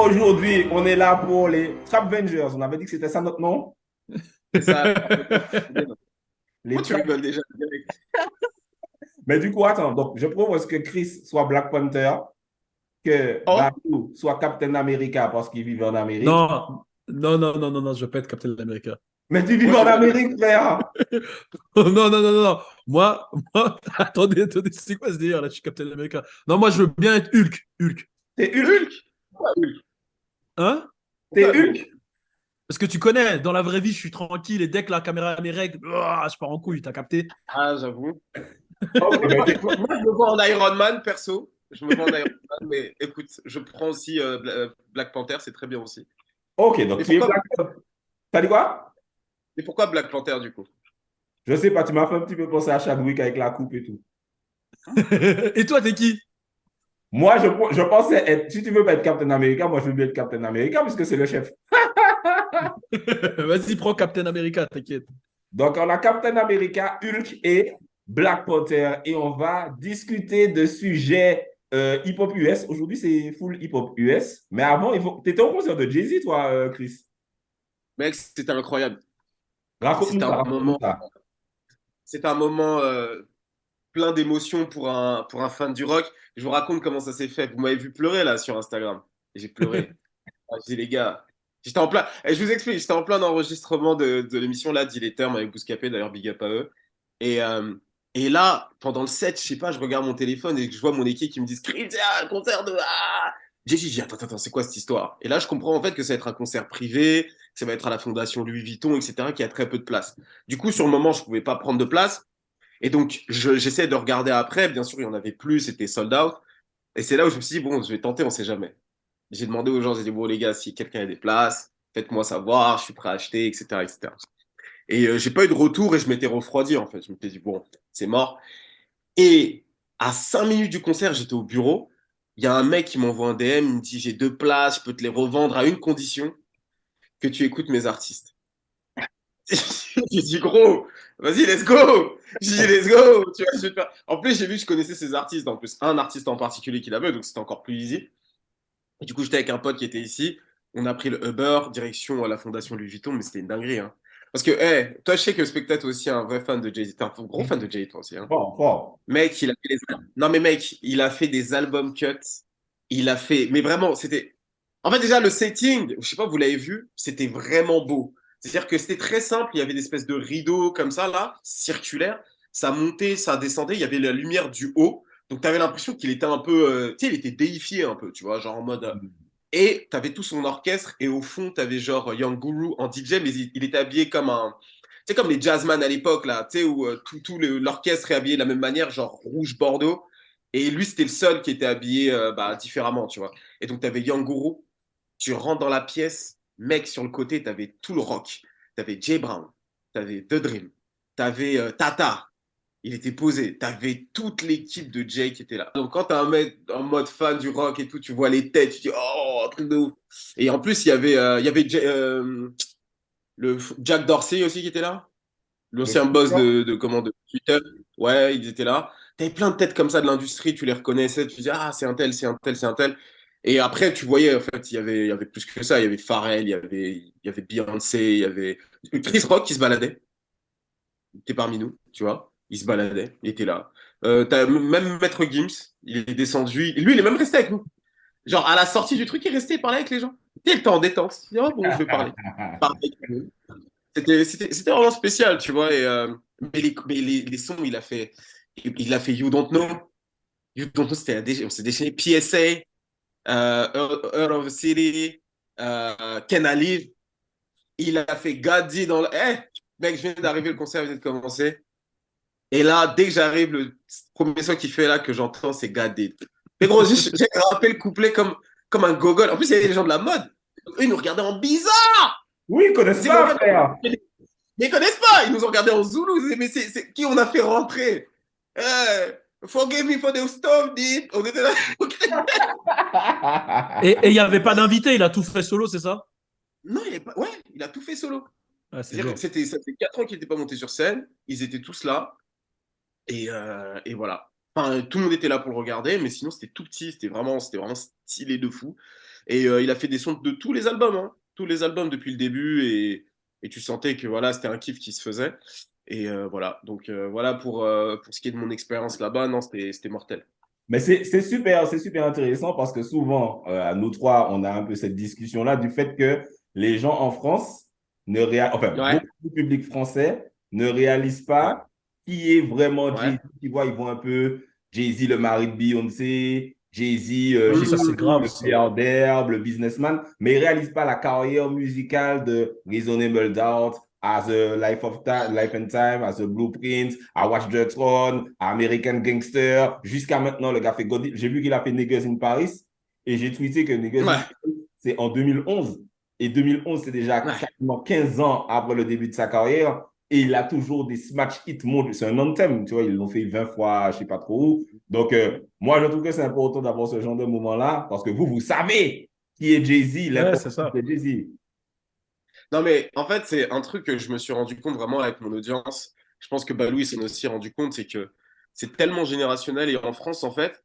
Aujourd'hui, on est là pour les Trap Vengers. On avait dit que c'était ça notre nom. C'est ça. Les Pourquoi tu Trap... rigoles déjà? Mais du coup, attends. Donc, je propose que Chris soit Black Panther, que Oh, Batou soit Captain America parce qu'il vit en Amérique. Non, non, non, non, non, non, je veux pas être Captain America. Mais tu vis moi en je veux bien. Amérique, frère. Non, non, non, non, non. Attendez, attendez, c'est quoi ce délire là? Je suis Captain America. Non, moi, je veux bien être Hulk. Hulk. T'es Hulk. Hulk? Pourquoi Hulk? Hein? T'es Pourquoi Hulk? Hulk. Parce que tu connais, dans la vraie vie, je suis tranquille et dès que la caméra m'est règle, je pars en couille, t'as capté? Ah, j'avoue. Ok, Moi, mais moi, moi, je me vois en Iron Man, perso. Je me vois en Iron Man, mais écoute, je prends aussi Black Panther, c'est très bien aussi. ok, donc Mais tu es pourquoi, Black Panther. T'as dit quoi? mais pourquoi Black Panther, du coup? Je sais pas, tu m'as fait un petit peu penser à Chadwick avec la coupe et tout. Et toi, t'es qui? Moi, je pensais être, si tu veux pas être Captain America, moi je veux bien être Captain America puisque c'est le chef. Vas-y, prends Captain America, t'inquiète. Donc, on a Captain America, Hulk et Black Panther et on va discuter de sujets hip-hop US. Aujourd'hui, c'est full hip-hop US. Mais avant, tu étais au concert de Jay-Z, toi, Chris. Mec, c'était incroyable. Raconte-nous C'était ça, un raconte-nous moment, ça. c'était un moment plein d'émotions pour un fan du rock. Je vous raconte comment ça s'est fait. Vous m'avez vu pleurer là sur Instagram. Et j'ai pleuré. Ah, j'ai dit, les gars, j'étais en plein. Et je vous explique, j'étais en plein enregistrement de l'émission là, Deal et Terme avec Bouscapé, d'ailleurs, big up à eux. Et, euh, et là, pendant le set, je sais pas, je regarde mon téléphone et je vois mon équipe qui me dit Chris, il y a un concert de. Ah j'ai dit, attends, attends, c'est quoi cette histoire? Et là, je comprends en fait que ça va être un concert privé, que ça va être à la Fondation Louis Vuitton, etc., qui a très peu de place. Du coup, sur le moment, je pouvais pas prendre de place. Et donc, j'essaie de regarder après. Bien sûr, il y en avait plus, c'était sold out. Et c'est là où je me suis dit, bon, je vais tenter, on sait jamais. J'ai demandé aux gens, j'ai dit, bon, les gars, si quelqu'un a des places, faites-moi savoir, je suis prêt à acheter, etc. etc. Et j'ai pas eu de retour et je m'étais refroidi, en fait. Je m'étais dit, bon, c'est mort. Et à 5 minutes du concert, j'étais au bureau. Il y a un mec qui m'envoie un DM, il me dit, j'ai 2 places, je peux te les revendre à une condition, que tu écoutes mes artistes. J'ai dit, gros, vas-y, let's go. J'ai dit, let's go. Tu vois, je vais te faire. En plus, j'ai vu que je connaissais ces artistes, en plus, un artiste en particulier qui l'avait, donc c'était encore plus easy. Et du coup, j'étais avec un pote qui était ici. On a pris le Uber, direction la Fondation Louis Vuitton, mais c'était une dinguerie. Hein. Parce que, hey, toi, je sais que Spectate est aussi un vrai fan de Jay-Z. T'es un gros fan de Jay-Z, toi aussi. Hein. Fort, fort. Mec, il a fait Non, mais mec, il a fait des albums cuts. Il a fait. Mais vraiment, c'était. En fait, déjà, le setting, je sais pas, vous l'avez vu, c'était vraiment beau. C'est-à-dire que c'était très simple. Il y avait des espèces de rideaux comme ça, là, circulaires. Ça montait, ça descendait. Il y avait la lumière du haut. Donc, tu avais l'impression qu'il était un peu. Tu sais, il était déifié un peu, tu vois, genre en mode. Et tu avais tout son orchestre. Et au fond, tu avais genre Young Guru en DJ, mais il était habillé comme un. C'est comme les jazzman à l'époque, là, tu sais, où l'orchestre est habillé de la même manière, genre rouge-bordeaux. Et lui, c'était le seul qui était habillé différemment, tu vois. Et donc, tu avais Yanguru, tu rentres dans la pièce, mec, sur le côté, tu avais tout le rock. Tu avais Jay Brown, tu avais The Dream, tu avais Tata, il était posé. Tu avais toute l'équipe de Jay qui était là. Donc, quand tu as un mec en mode fan du rock et tout, tu vois les têtes, tu dis, oh, un truc de ouf. Et en plus, il y avait le Jack Dorsey aussi qui était là, Le l'ancien boss futur. de Twitter. Ouais, ils étaient là. T'avais plein de têtes comme ça de l'industrie, tu les reconnaissais, tu disais, ah, c'est un tel, c'est un tel, c'est un tel. Et après, tu voyais, en fait, il y avait plus que ça. Il y avait Pharrell, il y avait Beyoncé, il y avait Chris Rock qui se baladait. Il était parmi nous, tu vois. Il se baladait, il était là. T'as même Maître Gims, il est descendu. Lui, il est même resté avec nous. Genre, à la sortie du truc, il restait, il parlait avec les gens. Il était en détente. Il dit, oh, bon, je vais parler. Parler avec nous. C'était vraiment spécial, tu vois. Mais les sons, il a fait You Don't Know. You Don't Know, on s'est déchaîné. PSA, Earth of the City, Can I Live. Il a fait Gaddi dans le. Eh, mec, je viens d'arriver, le concert vient de commencer. Et là, dès que j'arrive, le premier son qu'il fait là, que j'entends, c'est Gaddi. Mais gros, j'ai rappelé le couplet comme un gogol. En plus, il y a des gens de la mode. Eux, ils nous regardaient en bizarre. Oui, ils connaissent C'est qu'en pas, fait, frère. mais ils connaissent pas, ils nous ont regardé en Zoulou. Mais c'est qui on a fait rentrer? Forgive me for the stuff, dude. On était là. Et il n'y avait pas d'invité, il a tout fait solo, c'est ça? Non, ouais, il a tout fait solo. Ah, c'est C'est-à-dire que lourd. ça fait 4 ans qu'il n'était pas monté sur scène. Ils étaient tous là. Et voilà. Enfin, tout le monde était là pour le regarder, mais sinon c'était tout petit, c'était vraiment stylé de fou. Et il a fait des sons de tous les albums, hein, tous les albums depuis le début, et tu sentais que voilà, c'était un kiff qui se faisait. Et voilà, donc voilà pour ce qui est de mon expérience là-bas, non, c'était mortel. Mais c'est super intéressant parce que souvent, à nous trois, on a un peu cette discussion-là du fait que les gens en France enfin, Ouais, beaucoup du public français ne réalisent ouais, pas qui est vraiment ouais. Jay-Z. Tu vois, ils voient un peu Jay-Z, le mari de Beyoncé, Jay-Z, Oui, ça, c'est grave, le ça. milliardaire, le businessman, mais ils ne réalisent pas la carrière musicale de Reasonable Doubt, As a Life and Time, As a Blueprint, à Watch the Throne, à American Gangster. Jusqu'à maintenant, le gars fait God. J'ai vu qu'il a fait Niggas in Paris et j'ai tweeté que Niggas in Ouais, Paris, c'est en 2011. Et 2011, c'est déjà ouais. quasiment 15 ans après le début de sa carrière. Et il a toujours des smash hits mondes. C'est un anthem, tu vois, ils l'ont fait 20 fois, je ne sais pas trop où. Donc, moi, je trouve que c'est important d'avoir ce genre de moment-là parce que vous savez qui est Jay-Z, Ouais, l'importance c'est ça. de Jay-Z. Non, mais en fait, c'est un truc que je me suis rendu compte vraiment avec mon audience. Je pense que Balou, il s'en est aussi rendu compte, c'est que c'est tellement générationnel. Et en France, en fait,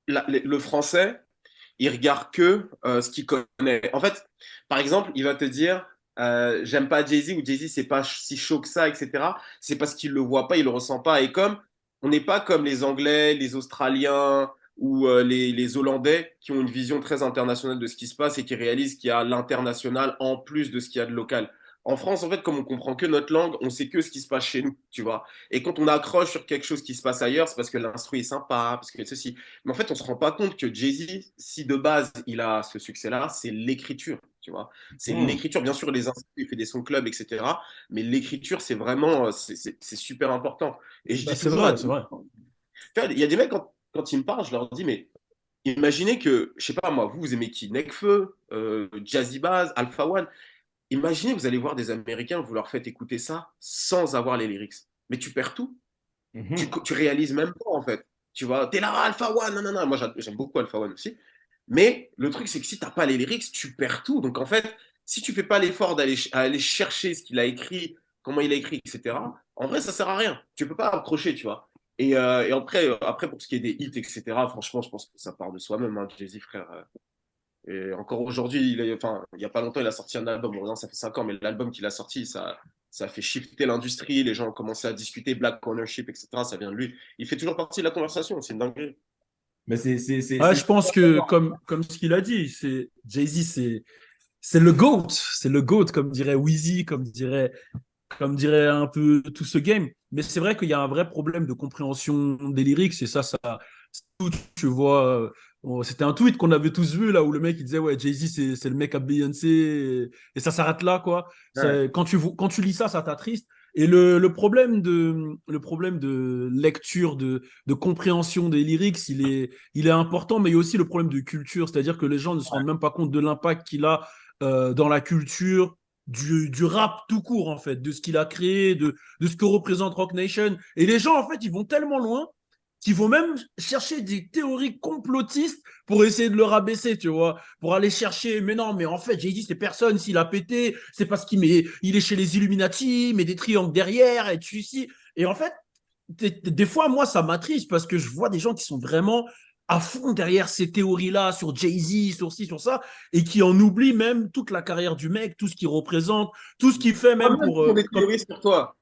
le français, il regarde que ce qu'il connaît. En fait, par exemple, il va te dire j'aime pas Jay-Z ou Jay-Z c'est pas si chaud que ça, etc. C'est parce qu'il le voit pas, il le ressent pas. Et comme on n'est pas comme les Anglais, les Australiens ou les Hollandais qui ont une vision très internationale de ce qui se passe et qui réalisent qu'il y a l'international en plus de ce qu'il y a de local. En France, en fait, comme on comprend que notre langue, on sait que ce qui se passe chez nous, tu vois. Et quand on accroche sur quelque chose qui se passe ailleurs, c'est parce que l'instru est sympa, parce que ceci. Mais en fait, on se rend pas compte que Jay-Z, si de base il a ce succès-là, c'est l'écriture, tu vois. C'est Hmm. l'écriture, bien sûr, les instruments, il fait des sons club, etc. Mais l'écriture, c'est vraiment, c'est super important. Et je Bah, dis c'est toujours à vrai, des c'est vrai. tu vois, il y a des mecs, quand ils me parlent, je leur dis, mais imaginez que, je sais pas moi, vous aimez qui? Nekfeu, Jazzy Bass, Alpha One. Imaginez, vous allez voir des Américains, vous leur faites écouter ça sans avoir les lyrics. Mais tu perds tout. Mhm. Tu réalises même pas, en fait. Tu vois, t'es là, Alpha One, non, non, non. Moi, j'aime beaucoup Alpha One aussi. Mais le truc, c'est que si t'as pas les lyrics, tu perds tout. Donc, en fait, si tu fais pas l'effort aller chercher ce qu'il a écrit, comment il a écrit, etc., en vrai, ça sert à rien. Tu peux pas accrocher, tu vois. Et après, pour ce qui est des hits, etc., franchement, je pense que ça part de soi-même, hein, Jay-Z, frère. Et encore aujourd'hui, enfin, il y a pas longtemps, il a sorti un album. Bon, non, ça fait 5 ans, mais l'album qu'il a sorti, ça a fait shifter l'industrie. Les gens ont commencé à discuter Black ownership, etc. Ça vient de lui. Il fait toujours partie de la conversation. C'est une dinguerie. Mais Ouais, je pense que, comme ce qu'il a dit, Jay-Z, c'est le GOAT. C'est le GOAT, comme dirait Wheezy, comme dirait un peu tout ce game. Mais c'est vrai qu'il y a un vrai problème de compréhension des lyrics, et ça, tu vois. C'était un tweet qu'on avait tous vu là où le mec il disait ouais Jay-Z c'est le mec à Beyoncé et ça s'arrête là quoi. Ouais. Quand tu lis ça, ça t'attriste. Et le problème de lecture, de compréhension des lyrics, il est important, mais il y a aussi le problème de culture, c'est-à-dire que les gens ne se rendent même pas compte de l'impact qu'il a dans la culture, du rap tout court, en fait, de ce qu'il a créé, de ce que représente Rock Nation. Et les gens, en fait, ils vont tellement loin qu'ils vont même chercher des théories complotistes pour essayer de le rabaisser, tu vois, pour aller chercher, mais non, mais en fait, j'ai dit, c'est personne, s'il a pété, c'est parce il est chez les Illuminati, il met des triangles derrière, et tu sais. Et en fait, des fois, moi, ça m'attriste parce que je vois des gens qui sont vraiment à fond derrière ces théories-là sur Jay-Z, sur ci, sur ça, et qui en oublient même toute la carrière du mec, tout ce qu'il représente, tout ce qu'il fait même Moi-même, pour... ils font des théories sur toi.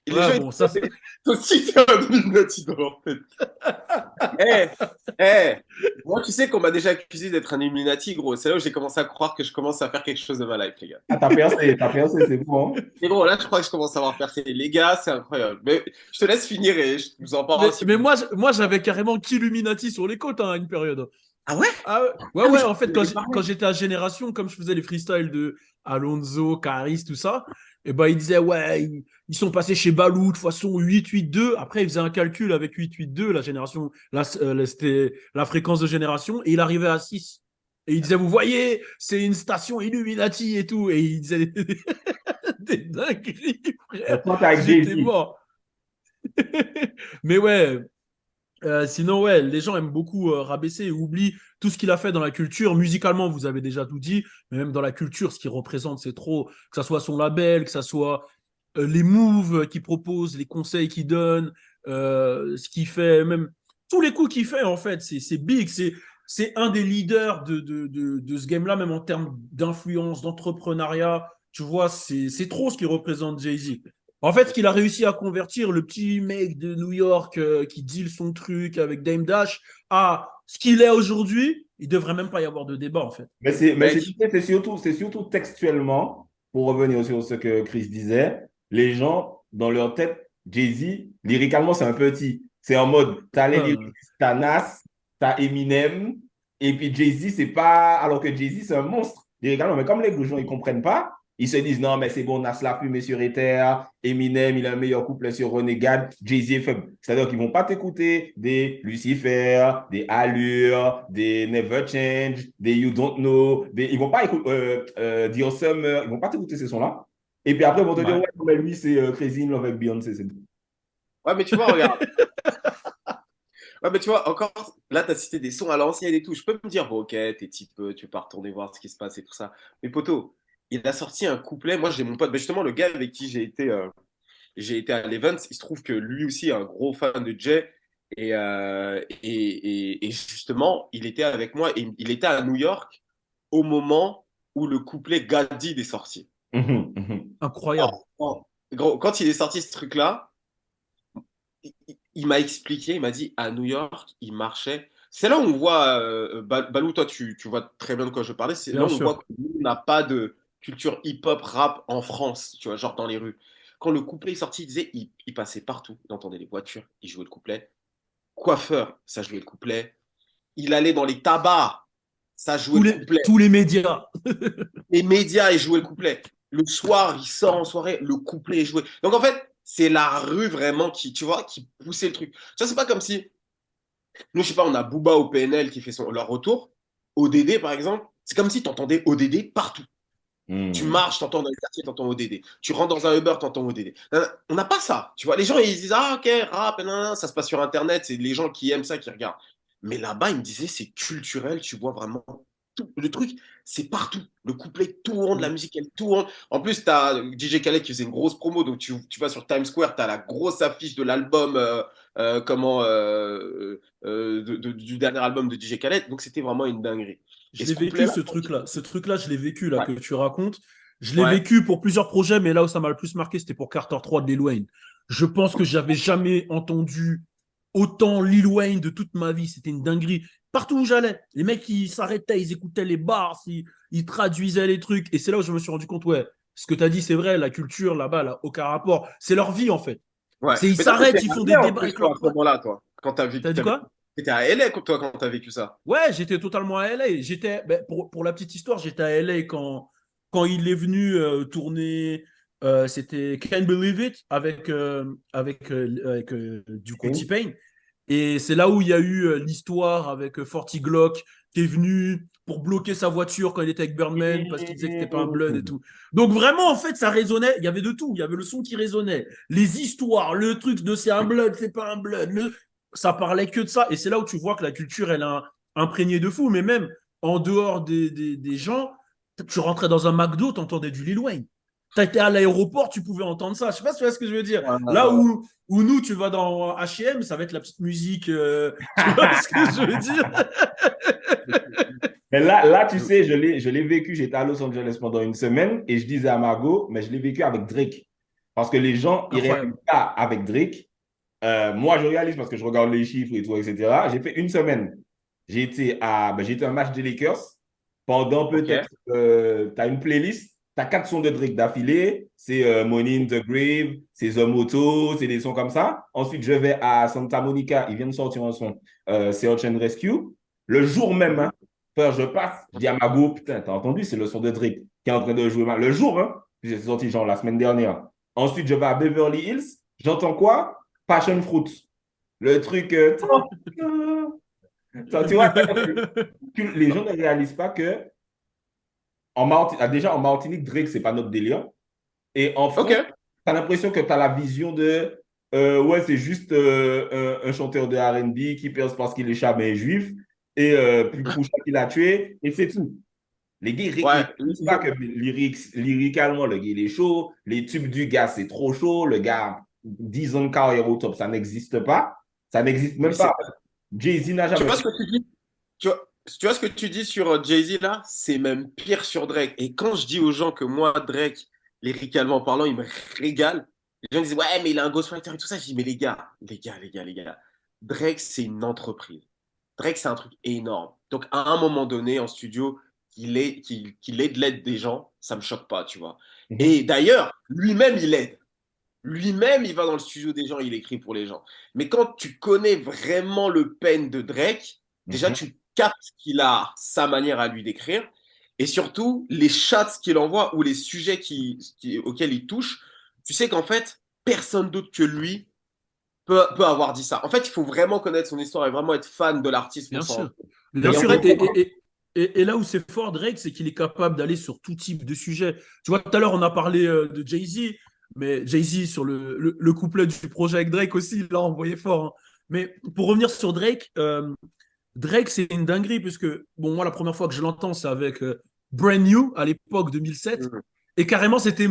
Et les Ouais, gens, ils bon, ça, disent, toi aussi, t'es un Illuminati dans leur tête. Eh, moi, tu sais qu'on m'a déjà accusé d'être un Illuminati, gros. C'est là où j'ai commencé à croire que je commence à faire quelque chose de ma life, les gars. Ah, t'as percé, c'est bon. Et bon, là, je crois que je commence à avoir percé. Les gars, c'est incroyable. Mais je te laisse finir et je vous en parlerai aussi. mais moi j'avais carrément qu'Illuminati sur les côtes hein, à une période. Ah ouais? Ah ouais, Ah, mais ouais, je en fait, t'en avais parlé. quand j'étais à Génération, comme je faisais les freestyles de Alonso, Caris, tout ça, et ben, ils disaient, ouais, ils sont passés chez Balou de façon 8-8-2. Après, ils faisaient un calcul avec 8-8-2, la génération, c'était la fréquence de génération, et il arrivait à 6. Et il disait, vous voyez, c'est une station Illuminati et tout. Et il disait des dingueries, Mais frère. toi, t'es avec J'étais Jay-Z. mort. Mais ouais, sinon, ouais, les gens aiment beaucoup rabaisser et oublient tout ce qu'il a fait dans la culture. Musicalement, vous avez déjà tout dit, mais même dans la culture, ce qu'il représente, c'est trop. Que ça soit son label, que ça soit les moves qu'il propose, les conseils qu'il donne, ce qu'il fait, même tous les coups qu'il fait, en fait, c'est big. C'est un des leaders de ce game-là, même en termes d'influence, d'entrepreneuriat. Tu vois, c'est trop ce qu'il représente Jay-Z. En fait, ce qu'il a réussi à convertir, le petit mec de New York qui deal son truc avec Dame Dash, à ce qu'il est aujourd'hui, il devrait même pas y avoir de débat, en fait. Mais Mec, c'est surtout textuellement, pour revenir sur ce que Chris disait, les gens, dans leur tête, Jay-Z, lyricalement, c'est un petit. C'est en mode, t'as les lyrics, Euh, t'as Nas, t'as Eminem, et puis Jay-Z, c'est pas. Alors que Jay-Z, c'est un monstre, lyricalement. Mais comme les gens, ils comprennent pas, ils se disent, non, mais c'est bon, Nas l'a fumé sur Ether, Eminem, il a un meilleur couplet sur Renegade, Jay-Z est faible. C'est-à-dire qu'ils vont pas t'écouter des Lucifer, des Allure, des Never Change, des You Don't Know, ils vont pas écouter Dear Summer, ils vont pas t'écouter ces sons-là. Et puis après, ils vont te dire, ouais. ouais, mais lui, c'est Crazy in Love avec Beyoncé, c'est tout. ouais, mais tu vois, regarde. Ouais, mais tu vois, encore, là, tu as cité des sons à l'ancienne et tout. Je peux me dire, bon, ok, t'es typeux, tu peux pas retourner voir ce qui se passe et tout ça. Mais poto, il a sorti un couplet. Moi, j'ai mon pote, ben justement, le gars avec qui j'ai été à l'event, il se trouve que lui aussi est un gros fan de Jay. Et justement, il était avec moi et il était à New York au moment où le couplet Gadid est sorti. Mhm, mhm. Oh, Incroyable. oh. Gros, quand il est sorti ce truc-là, il m'a expliqué, il m'a dit à New York, il marchait. C'est là où on voit, Balou, toi, tu vois très bien de quoi je parlais. C'est là Bien où on voit sûr. qu'on n'a pas de culture hip-hop rap en France, tu vois, genre dans les rues. Quand le couplet est sorti, il disait, il passait partout. Il entendait les voitures, il jouait le couplet. Coiffeur, ça jouait le couplet. Il allait dans les tabacs, ça jouait le couplet. Tous les médias. Les médias, ils jouaient le couplet. Le soir, il sort en soirée, le couplet est joué. Donc en fait, c'est la rue vraiment qui, tu vois, qui poussait le truc. Ça, c'est pas comme si nous, je sais pas, on a Booba au PNL qui fait leur retour. ODD, par exemple, c'est comme si tu entendais ODD partout. Tu Mhm. marches, tu entends dans les quartiers, tu entends ODD. Tu rentres dans un Uber, tu entends ODD. On n'a pas ça. Tu vois, les gens, ils disent, ah, ok, rap, ça se passe sur Internet, c'est les gens qui aiment ça qui regardent. Mais là-bas, ils me disaient, c'est culturel, tu vois vraiment tout. Le truc, c'est partout. Le couplet tourne, la musique, elle tourne. En plus, tu as DJ Khaled qui faisait une grosse promo, donc tu vas sur Times Square, tu as la grosse affiche de l'album, du dernier album de DJ Khaled. Donc, c'était vraiment une dinguerie. Et Je l'ai ce vécu, couplet-là, ce truc-là. Ce truc-là, je l'ai vécu, là, ouais, que tu racontes. Je l'ai ouais, vécu pour plusieurs projets, mais là où ça m'a le plus marqué, c'était pour Carter 3 de Lil Wayne. Je pense que j'avais jamais entendu autant Lil Wayne de toute ma vie. C'était une dinguerie. Partout où j'allais, les mecs, ils s'arrêtaient, ils écoutaient les bars, ils traduisaient les trucs. Et c'est là où je me suis rendu compte, ouais, ce que tu as dit, c'est vrai, la culture là-bas, là, aucun rapport. C'est leur vie, en fait. ouais. Ils Mais toi, t'étais s'arrêtent, ils à font des LA en débats plus, avec toi, leurs à ce potes. moment-là, toi. Quand t'as vu, T'as dit quoi? t'étais à LA, toi, quand t'as vécu ça. Ouais, j'étais totalement à LA. Ben, pour la petite histoire, j'étais à LA quand il est venu tourner. C'était Can't Believe It avec du coup Ok. T-Pain. Et c'est là où il y a eu l'histoire avec 40 Glock qui est venu pour bloquer sa voiture quand il était avec Birdman parce qu'il disait que c'était pas un blood et tout. Donc vraiment, en fait, ça résonnait. Il y avait de tout. Il y avait le son qui résonnait, les histoires, le truc de c'est un blood, c'est pas un blood. Ça parlait que de ça. Et c'est là où tu vois que la culture, elle est imprégnée de fou. Mais même en dehors des gens, tu rentrais dans un McDo, tu entendais du Lil Wayne. Tu étais à l'aéroport, tu pouvais entendre ça. Je sais pas si tu vois ce que je veux dire. Ouais, Là ouais, où nous, tu vas dans H&M, ça va être la petite musique. Tu vois ce que je veux dire? Mais là, tu sais, je l'ai vécu. J'étais à Los Angeles pendant une semaine et je disais à Margot, mais je l'ai vécu avec Drake. Parce que les gens, ils ne réalisent Incroyable. pas avec Drake. Moi, je réalise parce que je regarde les chiffres et tout, etc. J'ai fait une semaine. J'ai été à un match des Lakers. Pendant peut-être, ok. tu as une playlist, tu as 4 sons de Drake d'affilée. C'est Money in the Grave, c'est The Moto, c'est des sons comme ça. Ensuite, je vais à Santa Monica. Ils viennent de sortir un son, Search and Rescue. Le jour même, hein, frère, je passe, je dis à Mago, putain, t'as entendu, c'est le son de Drake qui est en train de jouer. Le jour, hein, c'est sorti genre la semaine dernière. Ensuite, je vais à Beverly Hills. J'entends quoi? Passion Fruit. Le truc. Tu vois, les gens ne réalisent pas que déjà en Martinique, Drake, c'est pas notre délire. Et en Ok. France, tu as l'impression que tu as la vision de ouais, c'est juste un chanteur de R&B qui perce parce qu'il est chamé juif et puis Poucha qui l'a tué et c'est tout. Les gars, ils Ouais. réalisent pas que lyricalement, le gars, il est chaud. Les tubes du gars, c'est trop chaud. Le gars, 10 ans de carrière au top, ça n'existe pas. Ça n'existe même pas. Jay-Z n'a Tu jamais vois fait. ce que tu dis? Tu vois ce que tu dis sur Jay-Z là? C'est même pire sur Drake. Et quand je dis aux gens que moi, Drake, lyricalement parlant, il me régale, les gens disent ouais, mais il a un ghostwriter et tout ça. Je dis mais les gars, Drake, c'est une entreprise. Drake, c'est un truc énorme. Donc à un moment donné, en studio, qu'il ait de l'aide des gens, ça me choque pas, tu vois. Mhm. Et d'ailleurs, lui-même, il aide. Lui-même, il va dans le studio des gens, il écrit pour les gens. Mais quand tu connais vraiment le pen de Drake, déjà, Mhm. tu captes qu'il a sa manière à lui d'écrire. Et surtout, les chats qu'il envoie ou les sujets auxquels il touche, tu sais qu'en fait, personne d'autre que lui peut avoir dit ça. En fait, il faut vraiment connaître son histoire et vraiment être fan de l'artiste pour Bien s'en rendre sûr. compte. Bien Et en sûr. fait, Et là où c'est fort, Drake, c'est qu'il est capable d'aller sur tout type de sujet. Tu vois, tout à l'heure, on a parlé de Jay-Z, mais Jay-Z, sur le couplet du projet avec Drake aussi, il l'a envoyé fort, hein. Mais pour revenir sur Drake, Drake, c'est une dinguerie, puisque, bon, moi, la première fois que je l'entends, c'est avec Brand New, à l'époque 2007. je Et carrément, c'était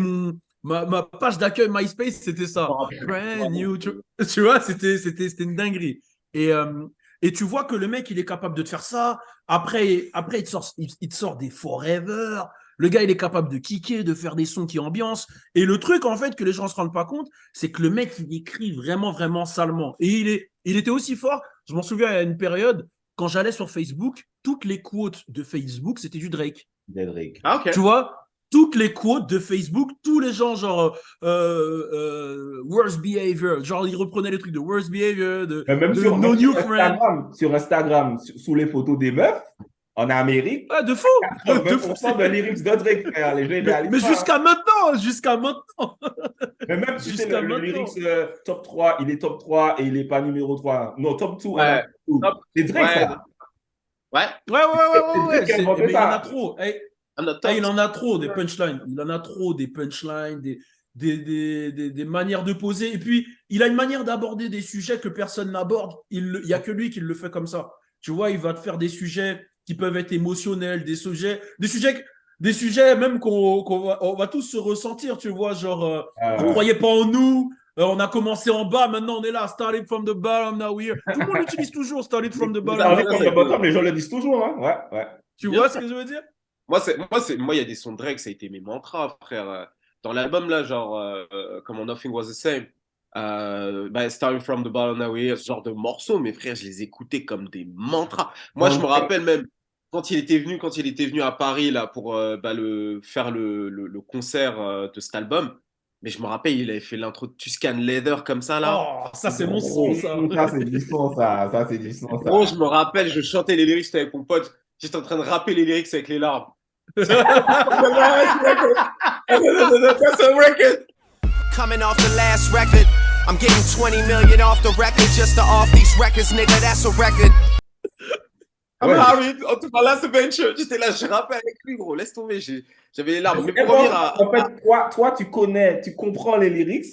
ma page d'accueil MySpace, c'était m'en ça. rappelle. Brand New, tu vois, c'était une dinguerie. Et, euh, et tu vois que le mec, il est capable de te faire ça. Après il te sort des Forever. Le gars, il est capable de kicker, de faire des sons qui ambiancent. Et le truc, en fait, que les gens ne se rendent pas compte, c'est que le mec, il écrit vraiment, vraiment salement. Et il était aussi fort. Je m'en souviens à une période, quand j'allais sur Facebook, toutes les quotes de Facebook, c'était du Drake. Drake. Ah, ok. Tu vois, toutes les quotes de Facebook, tous les gens, genre, worst behavior, genre, ils reprenaient les trucs de worst behavior, Mais de même no new friend. Sur Instagram, sous les photos des meufs, en Amérique, Ah, de fou, de fou. 80% de lyrics de Drake, frère. Les gens ils réalisent Mais pas. jusqu'à maintenant, Mais même, tu sais, jusqu'à le lyrics maintenant. top 3, il est top 3 et il n'est pas numéro 3. Non, top 2 and Ouais. number 2. Hop. C'est Drake, Ouais. ça. Ouais. C'est Drake qui a inventé Mais il en a ça. trop. I'm the Il top. en a trop des punchlines. Il en a trop des punchlines, des manières de poser. Et puis, il a une manière d'aborder des sujets que personne n'aborde. Il n'y a que lui qui le fait comme ça. Tu vois, il va te faire des sujets qui peuvent être émotionnels, des sujets même on va tous se ressentir. Tu vois, genre, on ne Euh, croyait pas en nous. On a commencé en bas, maintenant on est là. Started from the bottom, now we're here. Tout le monde l'utilise toujours, started from the bottom, Started now from we're the here. bottom, les gens le disent toujours. Hein. Ouais, ouais. Tu Bien vois ce sûr. que je veux dire? Moi, il y a des sons de Drake, ça a été mes mantras, frère. Dans l'album, là, genre, comment Nothing Was the Same, Starting from the Bottom Now We're Here, ce genre de morceaux, mes frères, je les écoutais comme des mantras. Moi, je me rappelle même, quand il était venu à Paris, là, pour faire le concert de cet album, mais je me rappelle, il avait fait l'intro de Tuscan Leather comme ça, là. Oh, ça c'est mon son, ça. Ça, c'est du son, ça. Ça, c'est du son, Gros, ça. je me rappelle, je chantais les lyrics, j'étais avec mon pote, j'étais en train de rapper les lyrics avec les larmes. That's a record. Coming off the last record, I'm getting 20 million off the record just to off these records, nigga, that's a record. I'm Ouais. married to my last adventure. J'étais là, je rappelle avec lui, gros, laisse tomber, j'avais les larmes. Mais Mais pour revenir en fait, toi, tu comprends les lyrics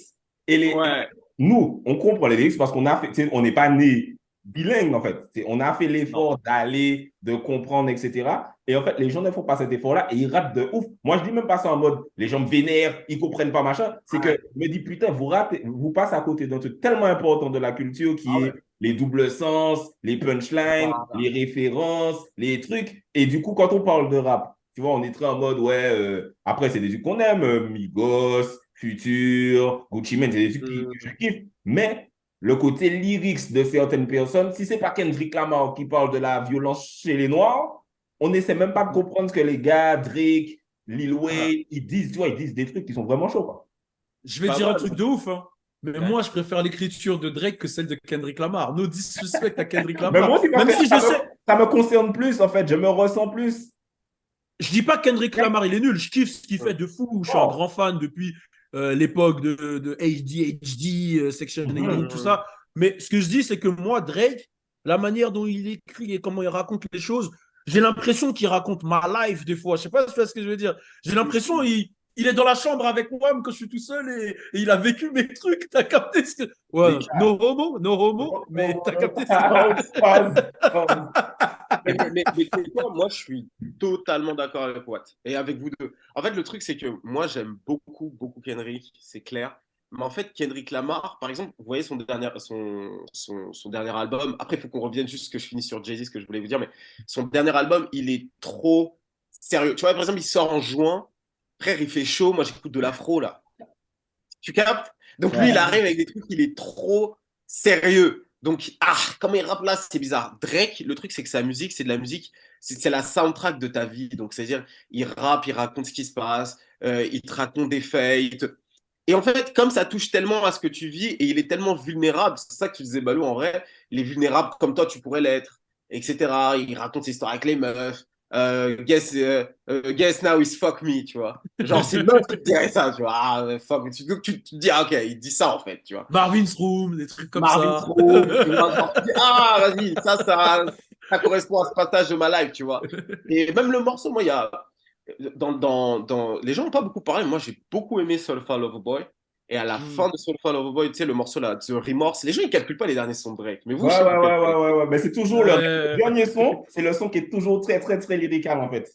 et Ouais. nous, on comprend les lyrics parce qu'on a fait, tu sais, on n'est pas né bilingue, en fait. On a fait Non. l'effort d'aller, de comprendre, etc. Et en fait, les gens ne font pas cet effort-là et ils ratent de ouf. Moi, je dis même pas ça en mode, les gens me vénèrent, ils comprennent pas, machin. C'est que je me dis, putain, vous passez à côté d'un truc tellement important de la culture qui Ah est ouais. les doubles sens, les punchlines, Voilà. les références, les trucs. Et du coup, quand on parle de rap, tu vois, on est très en mode, ouais, après, c'est des trucs qu'on aime, Migos, Future, Gucci Mane, c'est des trucs que je kiffe. Mais le côté lyrics de certaines personnes, si c'est pas Kendrick Lamar qui parle de la violence chez les Noirs, on n'essaie même pas de comprendre ce que les gars, Drake, Lil Voilà. Wayne, ils disent, tu vois, ils disent des trucs qui sont vraiment chauds, quoi. Je vais Bah, dire un voilà. truc de ouf, hein. Mais Ouais. moi, je préfère l'écriture de Drake que celle de Kendrick Lamar. No disrespect à Kendrick Mais moi Lamar. aussi, parce Même que si je sais, ça me concerne plus, en fait, je me ressens plus. je dis pas que Kendrick Lamar, il est nul. Je kiffe ce qu'il fait de fou. Je suis un Oh. grand fan depuis l'époque de ADHD, Section 18, tout Mhm. ça. Mais ce que je dis, c'est que moi, Drake, la manière dont il écrit et comment il raconte les choses, j'ai l'impression qu'il raconte ma life des fois. Je sais pas si tu vois ce que je veux dire. J'ai l'impression il est dans la chambre avec moi quand je suis tout seul et il a vécu mes trucs. T'as capté ce que. Ouais, Les no homo, mais t'as capté ce que. Pause. Mais tu sais quoi, moi, je suis totalement d'accord avec Watt et avec vous deux. En fait, le truc, c'est que moi, j'aime beaucoup, beaucoup Kendrick, c'est clair. Mais en fait, Kendrick Lamar, par exemple, vous voyez son dernier album. Après, il faut qu'on revienne juste que je finisse sur Jay-Z, ce que je voulais vous dire. Mais son dernier album, il est trop sérieux. Tu vois, par exemple, il sort en juin. Frère, il fait chaud. Moi, j'écoute de l'afro, là. Tu captes? Donc, lui, il arrive avec des trucs, il est trop sérieux. Donc, comment il rappe là, c'est bizarre. Drake, le truc, c'est que sa musique, c'est de la musique, c'est la soundtrack de ta vie. Donc, c'est-à-dire, il rappe, il raconte ce qui se passe, il te raconte des faits. Et en fait, comme ça touche tellement à ce que tu vis et il est tellement vulnérable, c'est ça que tu disais, Balou, en vrai, il est vulnérable comme toi, tu pourrais l'être, etc. Il raconte ses histoires avec les meufs. Guess now is fuck me, tu vois. Genre, c'est meuf qui te dirait ça, tu vois. Fuck. Donc, tu te dis, ok, il dit ça, en fait, tu vois. Marvin's Room, des trucs comme Marvin ça. Room, tu vois. Genre, tu dis, vas-y, ça correspond à ce passage de ma life, tu vois. Et même le morceau, moi, il y a les gens n'ont pas beaucoup parlé. Moi, j'ai beaucoup aimé Soulful Loverboy. Et à la fin de Soulful Loverboy, tu sais, le morceau là, The Remorse, les gens ils calculent pas les derniers sons de Drake. Mais vous, je sais que vous calculez. Ouais. Mais c'est toujours le dernier son, c'est le son qui est toujours très, très, très lyrical, en fait.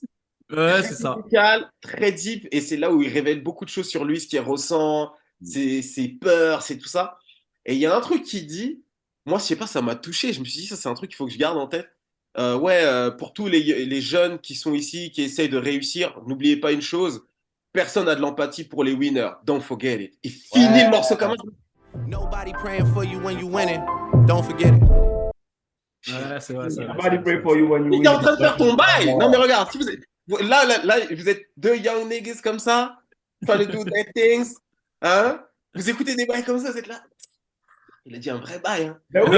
Ouais, c'est ça. Lyrical, très deep, et c'est là où il révèle beaucoup de choses sur lui, ce qu'il ressent, ses peurs, c'est tout ça. Et il y a un truc qu'il dit, moi, je sais pas, ça m'a touché. Je me suis dit, ça, c'est un truc qu'il faut que je garde en tête. Pour tous les jeunes qui sont ici, qui essayent de réussir, n'oubliez pas une chose, personne n'a de l'empathie pour les winners. Don't forget it. Il finit le morceau comme ça. Nobody praying for you when you winning. Don't forget it. Ouais, c'est vrai. Nobody pray for you when you Il win. est en train de faire ton bail. Non, mais regarde, si là, vous êtes deux young niggas comme ça, trying to do their things, hein? Vous écoutez des bails comme ça, vous êtes là. Il a dit un vrai bail, hein. Ben oui,